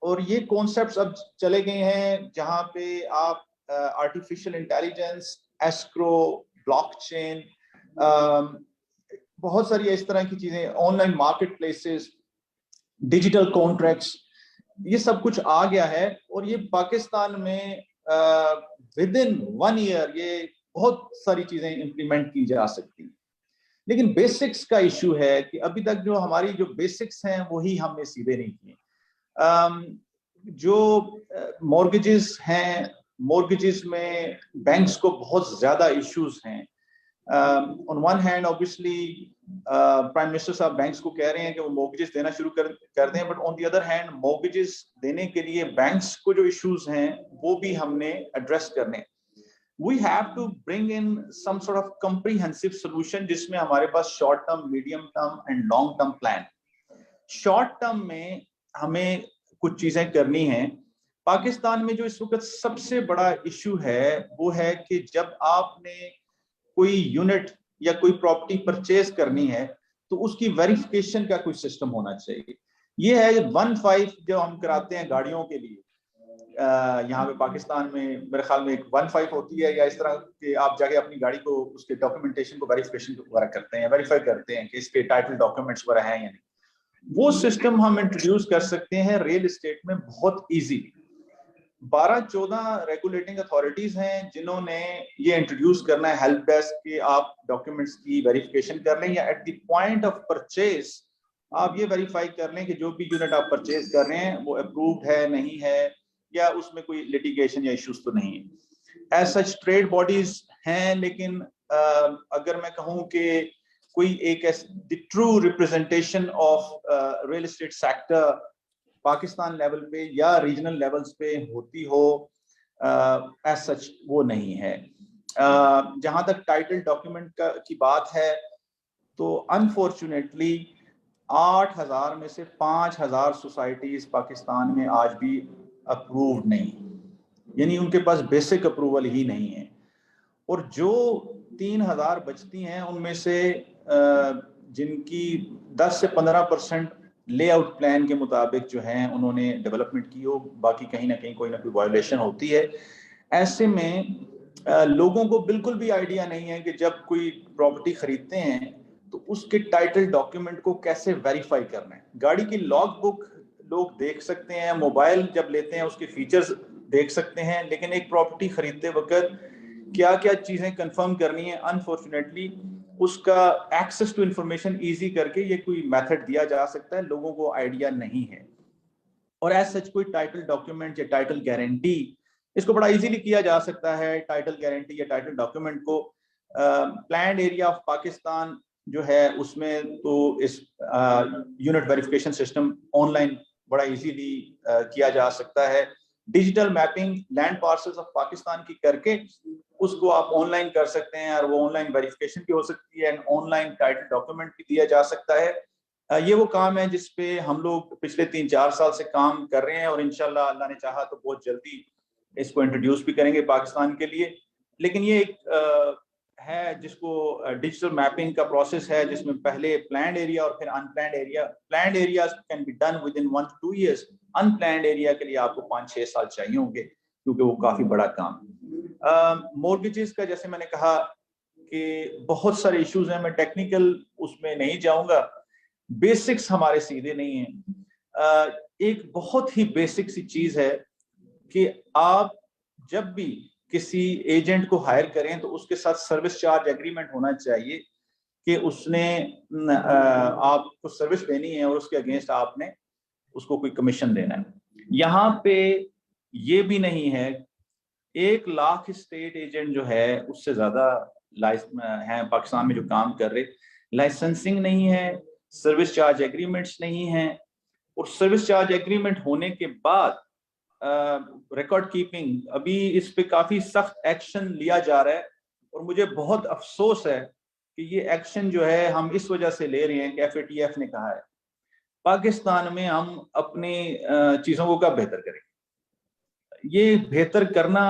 Speaker 2: और ये कॉन्सेप्ट्स अब चले गए हैं जहाँ पे आप आर्टिफिशियल इंटेलिजेंस, एस्क्रो, ब्लॉकचेन, बहुत सारी इस तरह की चीजें, online market places, digital contracts, ये सब कुछ आ गया है। और ये पाकिस्तान में विद इन 1 ईयर ये बहुत सारी चीजें इंप्लीमेंट की जा सकती हैं। लेकिन बेसिक्स का इशू है कि अभी तक जो हमारी जो बेसिक्स हैं वही हमने सीधे नहीं किए। जो मॉर्गेजेस हैं, मॉर्गेजेस में बैंक्स को बहुत ज्यादा इश्यूज हैं। On one hand obviously prime minister साहब बैंक्स को कह रहे हैं कि वो मॉर्गेजेस देना शुरू कर दें, but on the other hand mortgages देने के लिए बैंक्स को जो इश्यूज हैं वो भी हमने एड्रेस करने। We have to bring in some sort of comprehensive solution जिसमें हमारे पास short term, medium term and long term plan. Short term में हमें कुछ चीजें करनी हैं। पाकिस्तान में जो इस वक्त सबसे बड़ा इशू है वो है कि जब आपने कोई यूनिट या कोई प्रॉपर्टी परचेज करनी है तो उसकी वेरिफिकेशन का कोई सिस्टम होना चाहिए। ये है 1.5 जो हम कराते हैं गाड़ियों के लिए, यहाँ पे पाकिस्तान में मेरे ख्याल में एक 1.5 होती है, या इस तरह कि आप जाके अपनी गाड़ी को उसके डॉक्यूमेंटेशन को वेरिफिकेशन वगैरह करते हैं, वेरीफाई करते हैं कि इसके टाइटल डॉक्यूमेंट्स वगैरह हैं या नहीं। वो सिस्टम हम इंट्रोड्यूस कर सकते हैं रियल एस्टेट में बहुत इजीली। 12-14 रेगुलेटिंग अथॉरिटीज हैं जिन्होंने ये इंट्रोड्यूस करना है हेल्प डेस्क के, आप डॉक्यूमेंट्स की वेरिफिकेशन कर लें, या at the point of purchase आप ये वेरीफाई कर लें कि जो भी यूनिट आप परचेज कर रहे हैं वो अप्रूव्ड है, नहीं है, या उसमें कोई लिटिगेशन या इश्यूज तो नहीं है। एज सच ट्रेड बॉडीज हैं, लेकिन अगर मैं कहूं कि कोई एक true representation of real estate sector Pakistan level पे या रीजनल लेवल्स पे होती हो, एज सच वो नहीं है। जहां तक टाइटल डॉक्यूमेंट की बात है तो अनफॉर्चुनेटली 8,000 में से 5,000 सोसाइटीज पाकिस्तान में आज भी अप्रूव्ड नहीं, यानी उनके पास बेसिक अप्रूवल ही नहीं है। और जो 3,000 बचती हैं उनमें से जिनकी 10 से 15% लेआउट प्लान के मुताबिक जो हैं उन्होंने डेवलपमेंट की हो, बाकी कहीं ना कहीं कोई ना कोई वायोलेशन होती है। ऐसे में लोगों को बिल्कुल भी आइडिया नहीं है कि जब कोई प्रॉपर्टी खरीदते हैं तो उसके टाइटल डॉक्यूमेंट को कैसे वेरीफाई करना है। गाड़ी की लॉग बुक लोग देख सकते हैं, मोबाइल जब लेते हैं उसके फीचर्स देख सकते हैं, लेकिन एक प्रॉपर्टी खरीदते वक्त क्या क्या चीजें कंफर्म करनी है, अनफॉर्चुनेटली उसका एक्सेस टू इंफॉर्मेशन इजी करके ये कोई मेथड दिया जा सकता है, लोगों को आइडिया नहीं है। और एज सच कोई टाइटल डॉक्यूमेंट या टाइटल गारंटी इसको बड़ा इजीली किया जा सकता है। टाइटल गारंटी या टाइटल डॉक्यूमेंट को प्लान्ड एरिया ऑफ पाकिस्तान जो है उसमें तो इस यूनिट वेरिफिकेशन सिस्टम ऑनलाइन बड़ा इजीली किया जा सकता है। Digital mapping land parcels of Pakistan की करके उसको आप ऑनलाइन कर सकते हैं और वो ऑनलाइन वेरिफिकेशन भी हो सकती है एंड ऑनलाइन टाइटल डॉक्यूमेंट भी दिया जा सकता है। ये वो काम है जिस पे हम लोग पिछले 3-4 साल से काम कर रहे हैं और इंशाल्लाह अल्लाह ने चाहा तो बहुत जल्दी इसको इंट्रोड्यूस भी करेंगे पाकिस्तान के लिए। लेकिन ये एक है जिसको डिजिटल मैपिंग का प्रोसेस है जिसमें पहले प्लान्ड एरिया और फिर unplanned area. Planned areas can be done with in 1 to 2 years। Unplanned area के लिए आपको 5-6 साल चाहिए होंगे क्योंकि वो काफी बड़ा काम। मॉर्गेजेस का जैसे मैंने कहा कि बहुत सारे इश्यूज हैं, मैं टेक्निकल उसमें नहीं जाऊंगा, बेसिक्स हमारे सीधे नहीं है। एक बहुत ही बेसिक सी चीज है कि आप जब भी किसी एजेंट को हायर करें तो उसके साथ सर्विस चार्ज एग्रीमेंट होना चाहिए कि उसने आपको सर्विस देनी है और उसके अगेंस्ट आपने उसको कोई कमीशन देना है। यहाँ पे ये भी नहीं है। 1 लाख स्टेट एजेंट जो है उससे ज्यादा है पाकिस्तान में जो काम कर रहे, लाइसेंसिंग नहीं है, सर्विस चार्ज एग्रीमेंट्स नहीं है और सर्विस चार्ज एग्रीमेंट होने के बाद रिकॉर्ड कीपिंग अभी इस पे काफी सख्त एक्शन लिया जा रहा है और मुझे बहुत अफसोस है कि ये एक्शन जो है हम इस वजह से ले रहे हैं कि FATF ने कहा है पाकिस्तान में हम अपनी चीजों को कब बेहतर करेंगे। ये बेहतर करना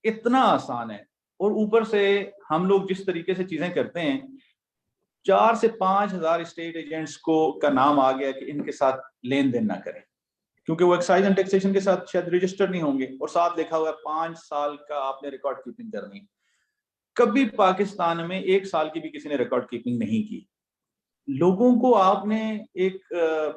Speaker 2: इतना आसान है और ऊपर से हम लोग जिस तरीके से चीजें करते हैं 4 से 5 हजार स्टेट एजेंट्स को का नाम आ गया कि इनके साथ लेन देन ना करें क्योंकि वो एक्साइज एंड टैक्सेशन के साथ शायद रजिस्टर नहीं होंगे और साथ लिखा हुआ है 5 साल का आपने रिकॉर्ड कीपिंग करनी है। कभी पाकिस्तान में 1 साल की भी किसी ने रिकॉर्ड कीपिंग नहीं की। लोगों को आपने एक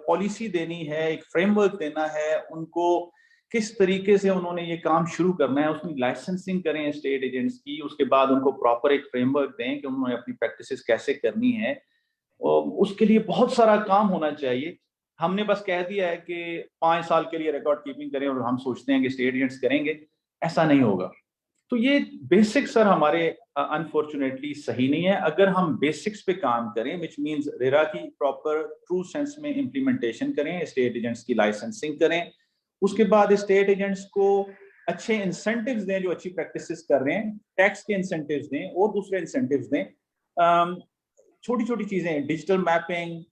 Speaker 2: पॉलिसी देनी है, एक फ्रेमवर्क देना है, उनको किस तरीके से उन्होंने ये काम शुरू करना है, उसमें लाइसेंसिंग करें स्टेट एजेंट्स की, उसके बाद उनको प्रॉपर एक फ्रेमवर्क दें कि उन्होंने अपनी प्रैक्टिसेस कैसे करनी है और उसके लिए बहुत सारा काम होना चाहिए। हमने बस कह दिया है कि 5 साल के लिए रिकॉर्ड कीपिंग करें और हम सोचते हैं कि स्टेट एजेंट्स करेंगे, ऐसा नहीं होगा। तो ये बेसिक्स सर हमारे अनफॉर्चुनेटली सही नहीं है। अगर हम बेसिक्स पे काम करें विच मींस रेरा की प्रॉपर ट्रू सेंस में इम्प्लीमेंटेशन करें, स्टेट एजेंट्स की लाइसेंसिंग करें, उसके बाद स्टेट एजेंट्स को अच्छे इंसेंटिव्स दें जो अच्छी प्रैक्टिसेस कर रहे हैं, टैक्स के इंसेंटिव्स दें और दूसरे इंसेंटिव्स दें। छोटी छोटी चीजें, digital mapping,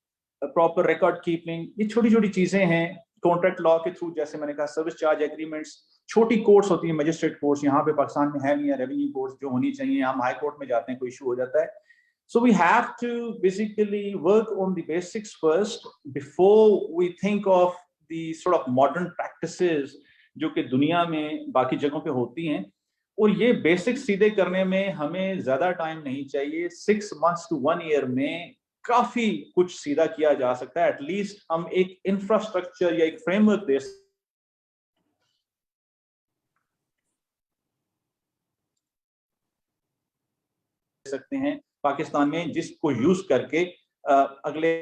Speaker 2: proper record keeping, ये छोटी छोटी चीजें हैं। कॉन्ट्रैक्ट लॉ के थ्रू जैसे मैंने कहा सर्विस चार्ज एग्रीमेंट्स, छोटी कोर्ट्स होती है, मजिस्ट्रेट कोर्ट्स यहाँ पे पाकिस्तान में है नहीं है, रेवेन्यू कोर्ट्स जो होनी चाहिए, हम हाई कोर्ट में जाते हैं कोई इशू हो जाता है। So we have to basically work on the basics first before we think of the sort of modern practices जो कि दुनिया में बाकी जगहों पे होती हैं। और ये बेसिक सीधे करने में हमें ज्यादा टाइम नहीं चाहिए, 6 months to 1 year में काफी कुछ सीधा किया जा सकता है। एटलीस्ट हम एक इंफ्रास्ट्रक्चर या एक फ्रेमवर्क दे सकते हैं पाकिस्तान में जिसको यूज करके अगले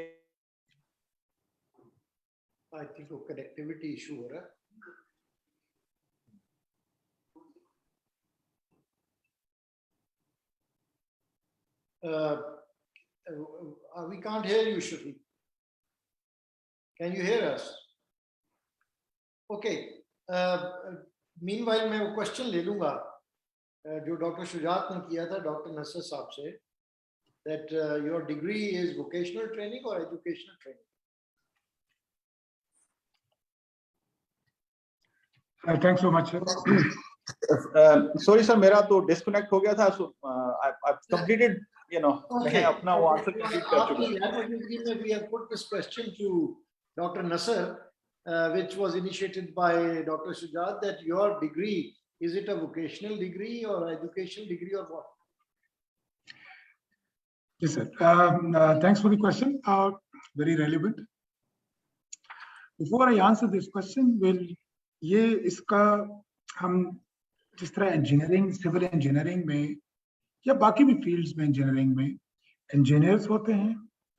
Speaker 1: आई थिंक वो कनेक्टिविटी इशू हो रहा है। We can't hear you, Shafi. Can you hear us? Okay. Meanwhile, मैं वो क्वेश्चन ले लूंगा जो डॉक्टर शुजात ने किया था डॉक्टर नसर साहब से, that your degree is vocational training or educational training?
Speaker 3: Thanks so much, sir.
Speaker 2: Sorry sir, मेरा तो डिस्कनेक्ट हो गया था, so I've completed, you know, मैं अपना वो आंसर कंप्लीट कर चुका हूं।
Speaker 1: We have put this question to Dr. Nasser, which was initiated by Dr. Shujat, that your degree, is it a vocational degree or educational degree or what?
Speaker 3: Yes, sir. Thanks for the question. Very relevant. Before I answer this question, well, ये इसका हम जिस तरह engineering, civil engineering में या बाकी भी fields में इंजीनियरिंग में engineers होते हैं,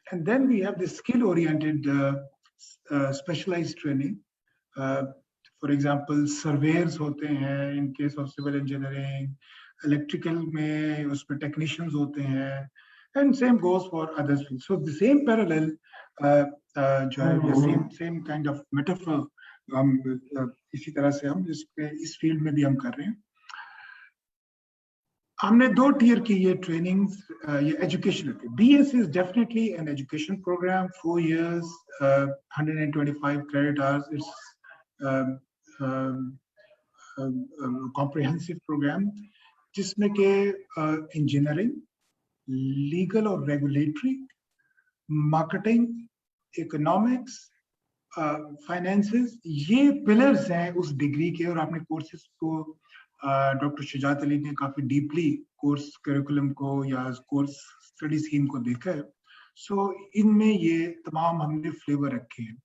Speaker 3: and then we have the skill oriented specialized training. For example, surveyors होते हैं in case of civil engineering, electrical में उसमें technicians होते हैं, and same goes for other fields. So the same parallel जो है ये same kind of metaphor हम इसी तरह से हम इस फील्ड में भी हम कर रहे हैं. हमने 2 tier की ये trainings ये education होती है. BS is definitely an education program, 4 years, 125 credit hours. It's comprehensive program जिसमें के engineering, legal और regulatory, marketing, economics, finances, ये pillars हैं उस डिग्री के. और आपने कोर्सेज को डॉक्टर शुजात अली ने काफी डीपली कोर्स करिकुलम को या कोर्स स्टडी स्कीम को देखा है. सो इनमें ये तमाम हमने फ्लेवर रखे हैं.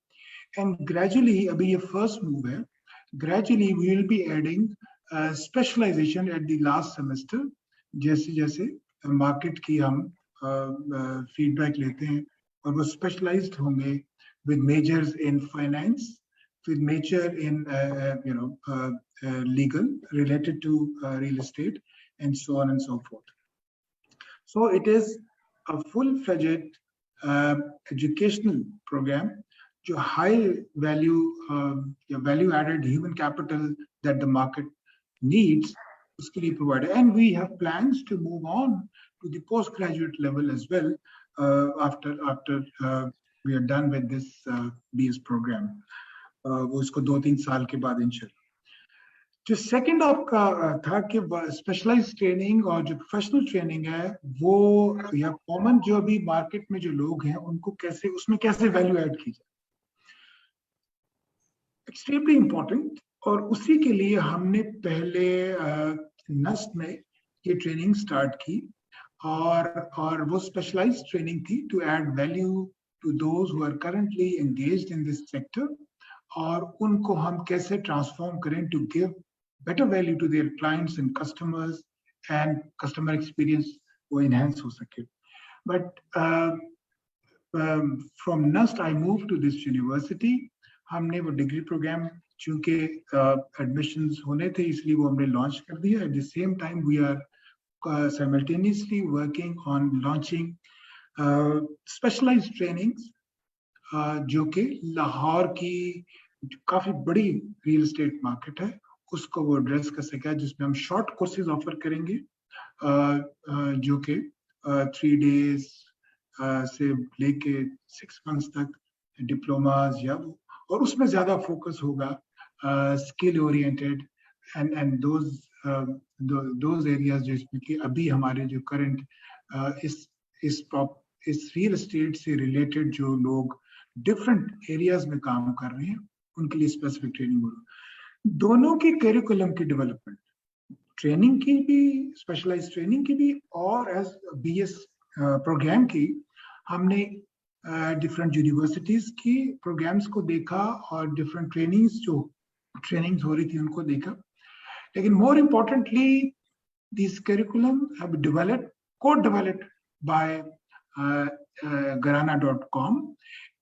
Speaker 3: एंड ग्रेजुअली अभी ये फर्स्ट मूव है. Gradually we will be adding specialization at the last semester. जैसे जैसे मार्केट की हम फीडबैक लेते हैं और वो स्पेशलाइज्ड होंगे with majors in finance, with major in legal related to real estate, and so on and so forth. So it is a full-fledged educational program, जो high value added human capital that the market needs उसके लिए provided. And we have plans to move on to the postgraduate level as well after we are done with this BS program. वो इसको 2-3 साल के बाद इंशाल्लाह. जो second आपका था कि स्पेशलाइज्ड ट्रेनिंग और जो प्रोफेशनल ट्रेनिंग है वो या कॉमन जो अभी मार्केट में जो लोग हैं उनको कैसे उसमें कैसे वैल्यू ऐड की जाए, एक्सट्रीमली इम्पोर्टेंट. और उसी के लिए हमने पहले नस्ट में ये ट्रेनिंग स्टार्ट की और वो स्पेशलाइज्ड ट्रेनिंग थी to add value to those who are currently engaged in this sector, और उनको हम कैसे transform करें to give better value to their clients and customers and customer experience वो enhance हो सके. But from NUST I moved to this university. हमने वो degree program चूंकि admissions होने थे इसलिए वो हमने launch कर दिया. At the same time we are simultaneously working on launching specialized trainings जो कि लाहौर की काफी बड़ी रियल एस्टेट मार्केट है उसको वो एड्रेस कर सके, जिसमें हम शॉर्ट कोर्सेज ऑफर करेंगे जो कि 3 days से लेके 6 months तक डिप्लोमास या वो, और उसमें ज्यादा फोकस होगा skill oriented and those areas जिसमें कि अभी हमारे जो करंट इस रियल एस्टेट से रिलेटेड जो लोग डिफरेंट एरियाज में काम कर रहे हैं उनके लिए स्पेसिफिक ट्रेनिंग हो. दोनों की करिकुलम की डेवलपमेंट, ट्रेनिंग की भी, स्पेशलाइज्ड ट्रेनिंग की भी और एज बीएस प्रोग्राम की, हमने डिफरेंट यूनिवर्सिटीज की प्रोग्राम्स को देखा और डिफरेंट ट्रेनिंग्स हो रही थी उनको देखा. लेकिन more importantly this curriculum have developed, co-developed by garana.com,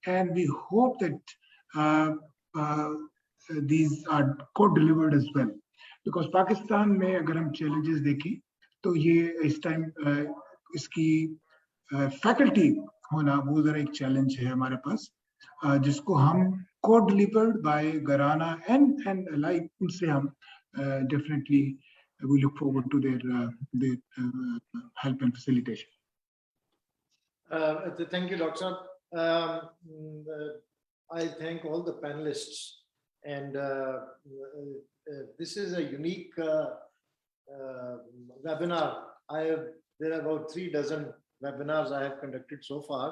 Speaker 3: and we hope that these are co-delivered as well, because Pakistan में अगर हम challenges देखें तो ये इस टाइम इसकी फैकल्टी होना वो जरा एक चैलेंज है हमारे पास, जिसको हम co-delivered by garana and like उनसे हम definitely we look forward to their help and facilitation.
Speaker 1: Thank you, Doctor. I thank all the panelists, and this is a unique webinar. There are about 3 dozen webinars I have conducted so far.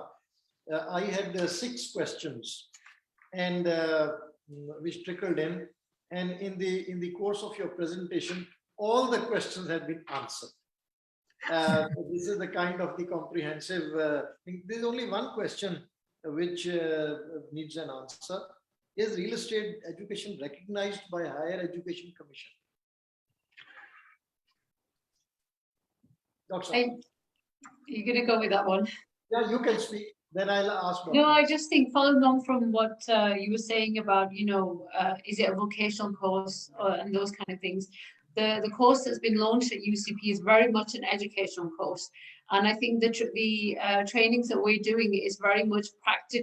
Speaker 1: I had 6 questions, and which trickled in, and in the course of your presentation, all the questions have been answered. This is the kind of the comprehensive thing. There's only one question which needs an answer. Is real estate education recognized by Higher Education Commission? Doctor.
Speaker 4: You're going to go with that one?
Speaker 1: Yeah, you can speak. Then I'll ask.
Speaker 4: No, I just think following on from what you were saying about, is it a vocational course and those kind of things. The course that's been launched at UCP is very much an educational course. And I think the trainings that we're doing is very much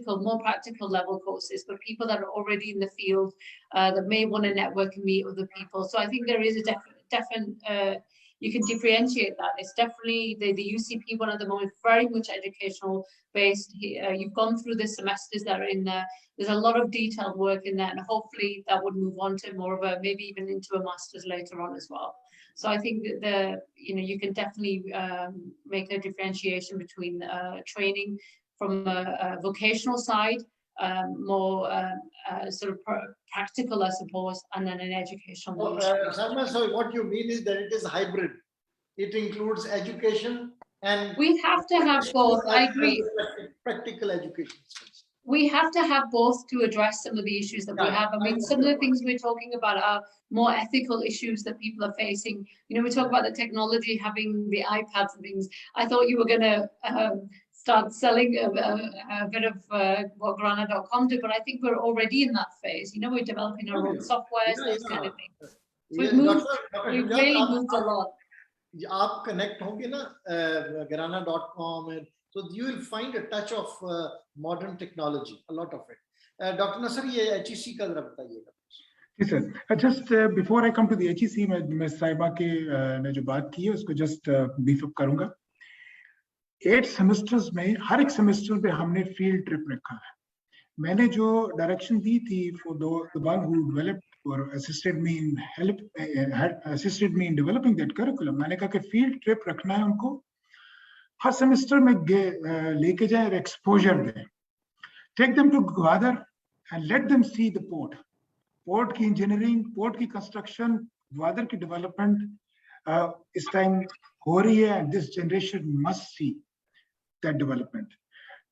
Speaker 4: more practical level courses for people that are already in the field that may want to network and meet other people. So I think there is a definite, you can differentiate that. It's definitely the UCP one at the moment, very much educational based. You've gone through the semesters that are in there. There's a lot of detailed work in there, and hopefully that would move on to more of a, maybe even into a master's later on as well. So I think that you can definitely make a differentiation between training from a vocational side, more sort of practical, I suppose, and then an educational one.
Speaker 1: Salma, so what you mean is that it is hybrid. It includes education and
Speaker 4: we have to have both. I agree.
Speaker 1: Practical education.
Speaker 4: We have to have both to address some of the issues that we have. I mean, some of the things we're talking about are more ethical issues that people are facing. We talk about the technology, having the iPads and things. I thought you were going to start selling a bit of what Grana.com did, but I think we're already in that phase. We're developing our own software, those kind of things. So we've really moved a lot.
Speaker 1: आप connect होंगे ना Grana.com and so you will find a touch of modern technology, a lot of it. Dr. Nasser, ये HEC का जरा बताइएगा.
Speaker 3: जी sir, just before I come to the HEC, मैं साहिबा के ने जो बात की है उसको just beef up करूँगा. 8 semesters में हर एक semester पे हमने field trip रखा है. मैंने जो direction दी थी for the one who developed or assisted me in developing that curriculum, मैंने कहा कि field trip रखना है उनको. हर सेमेस्टर में लेके जाए और एक्सपोजर दें. Take them to Gwadar and let them see the port. Port की इंजीनियरिंग, पोर्ट की कंस्ट्रक्शन, ग्वादर की डेवलपमेंट इस टाइम हो रही है and this generation must see that development.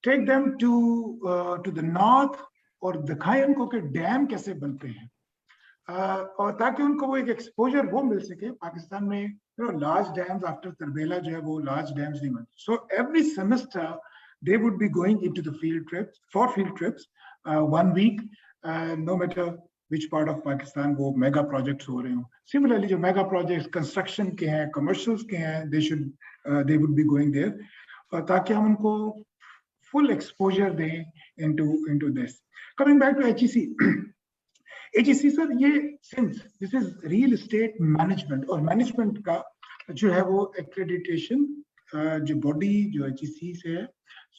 Speaker 3: Take them to the north और दिखाएं उनको कि डैम कैसे बनते हैं और ताकि उनको वो एक एक्सपोजर वो मिल सके. पाकिस्तान में large dams after Tarbela जो है वो large dams नहीं बनते. So every semester they would be going into the field trips 1 week, no matter which part of Pakistan वो mega projects हो रहे हो. Similarly जो mega projects construction के हैं, commercials के हैं, they would be going there ताकि हम उनको full exposure दें into this. Coming back to HEC. HEC sir ये since this is real estate management और management का जो है वो accreditation जो body जो HEC से है,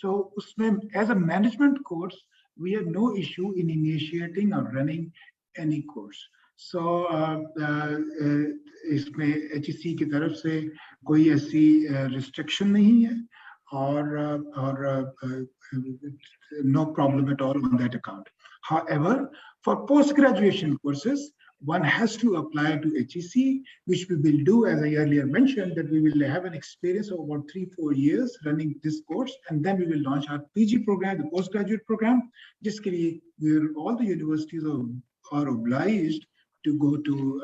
Speaker 3: so उसमें as a management course we have no issue in initiating or running any course. So इसमें HEC की तरफ से कोई ऐसी restriction नहीं है और no problem at all on that account. However, for post-graduation courses, one has to apply to HEC, which we will do, as I earlier mentioned, that we will have an experience of about 3-4 years running this course, and then we will launch our PG program, the postgraduate program, just where all the universities are obliged to go to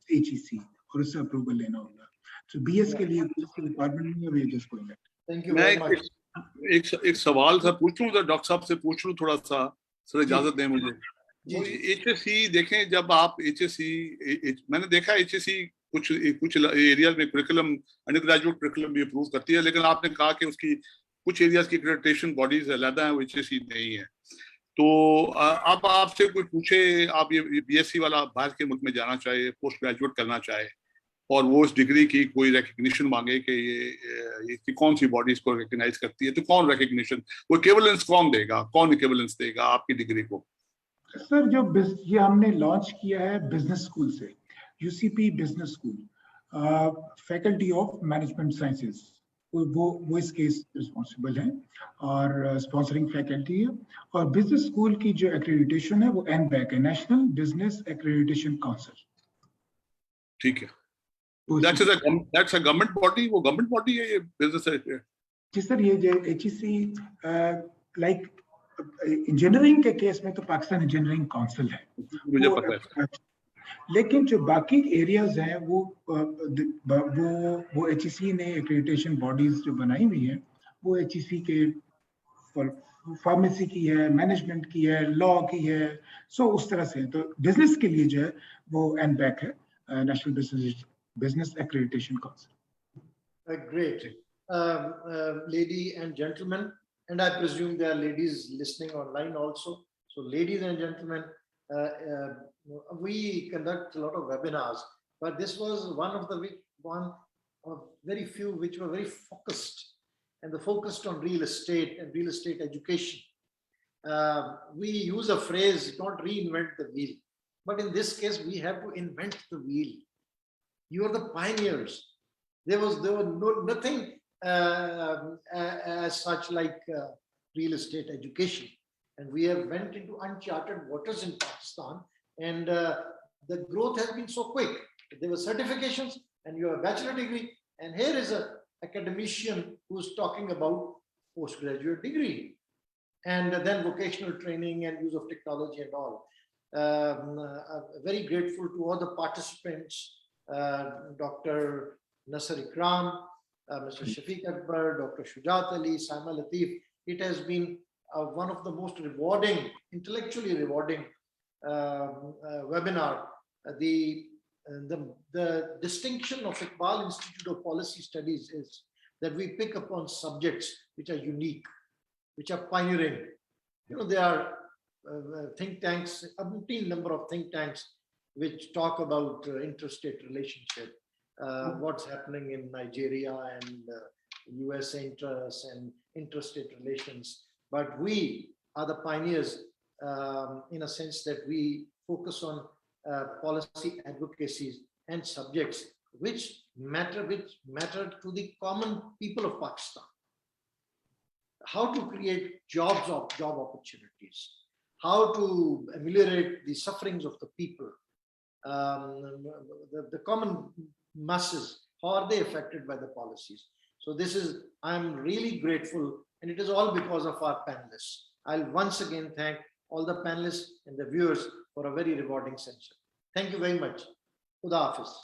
Speaker 3: HEC or its approval lena hoga. So BS ke liye department mein we are just going that.
Speaker 1: Thank you very much.
Speaker 5: एक सवाल सा पूछ लूं, doctor साहब से पूछ लूं थोड़ा सा, सर इजाजत दें मुझे. HSC देखें, जब आप HSC मैंने देखा HSC कुछ एरियाज में करिकुलम अंडर ग्रेजुएट करिकुलम भी अप्रूव करती है, लेकिन आपने कहा कि उसकी कुछ एरियाज की एक्रेडिटेशन बॉडीज अलग हैं, वो HSC नहीं है. तो आप आपसे कोई पूछे, आप ये BSc वाला बाहर के मुल्क में जाना चाहे, पोस्ट ग्रेजुएट करना चाहे और वो इस डिग्री की कोई रिकग्निशन मांगे कि ये कौन सी बॉडी इसको रिकग्नाइज करती है, तो कौन रिकग्निशन, वो इक्विवेलेंस कौन देगा, कौन इक्विवेलेंस देगा आपकी डिग्री को?
Speaker 3: सर जो ये हमने लॉन्च किया है बिजनेस स्कूल से, UCP business school, faculty of management sciences, वो इस केस रिस्पॉन्सिबल है और स्पॉन्सरिंग फैकल्टी है. और बिजनेस स्कूल की जो एक्रेडिटेशन है वो NBAC है, नेशनल बिजनेस एक्रेडिटेशन काउंसिल.
Speaker 5: ठीक है. That's a government body. वो government body है, ये business है.
Speaker 3: जी सर, ये HEC like इंजीनियरिंग के केस में तो पाकिस्तान इंजीनियरिंग काउंसिल है.
Speaker 5: मुझे पता है.
Speaker 3: लेकिन जो बाकी एरियाज हैं वो HEC ने एक्रेडिटेशन बॉडीज जो बनाई हुई है वो HEC के फार्मेसी की है, मैनेजमेंट की है, लॉ की है, सो उस तरह से। तो बिजनेस के लिए जो है वो NBAC है, national business accreditation council.
Speaker 1: Great. Lady and gentlemen, and I presume there are ladies listening online also. So ladies and gentlemen, we conduct a lot of webinars, but this was one of very few which were very focused, and focused on real estate and real estate education. We use a phrase, don't reinvent the wheel. But in this case, we have to invent the wheel. You are the pioneers. There was nothing as such like real estate education. And we have went into uncharted waters in Pakistan, and the growth has been so quick. There were certifications, and you have a bachelor degree, and here is an academician who's talking about postgraduate degree, and then vocational training and use of technology and all. Very grateful to all the participants, Dr. Nasser Ikram, Mr. Shafiq Akbar, Dr. Shujat Ali, Saima Latif. It has been one of the most rewarding, intellectually rewarding webinar. The distinction of Ipal Institute of Policy Studies is that we pick upon subjects which are unique, which are pioneering. You know, there are think tanks, a number of think tanks which talk about interstate relationship, what's happening in Nigeria and US interests and interstate relations. But we are the pioneers in a sense that we focus on policy advocacies and subjects which matter to the common people of Pakistan. How to create job opportunities, how to ameliorate the sufferings of the people, the common masses, how are they affected by the policies? So I'm really grateful, and it is all because of our panelists. I'll once again thank all the panelists and the viewers for a very rewarding session. Thank you very much. Khuda Hafiz.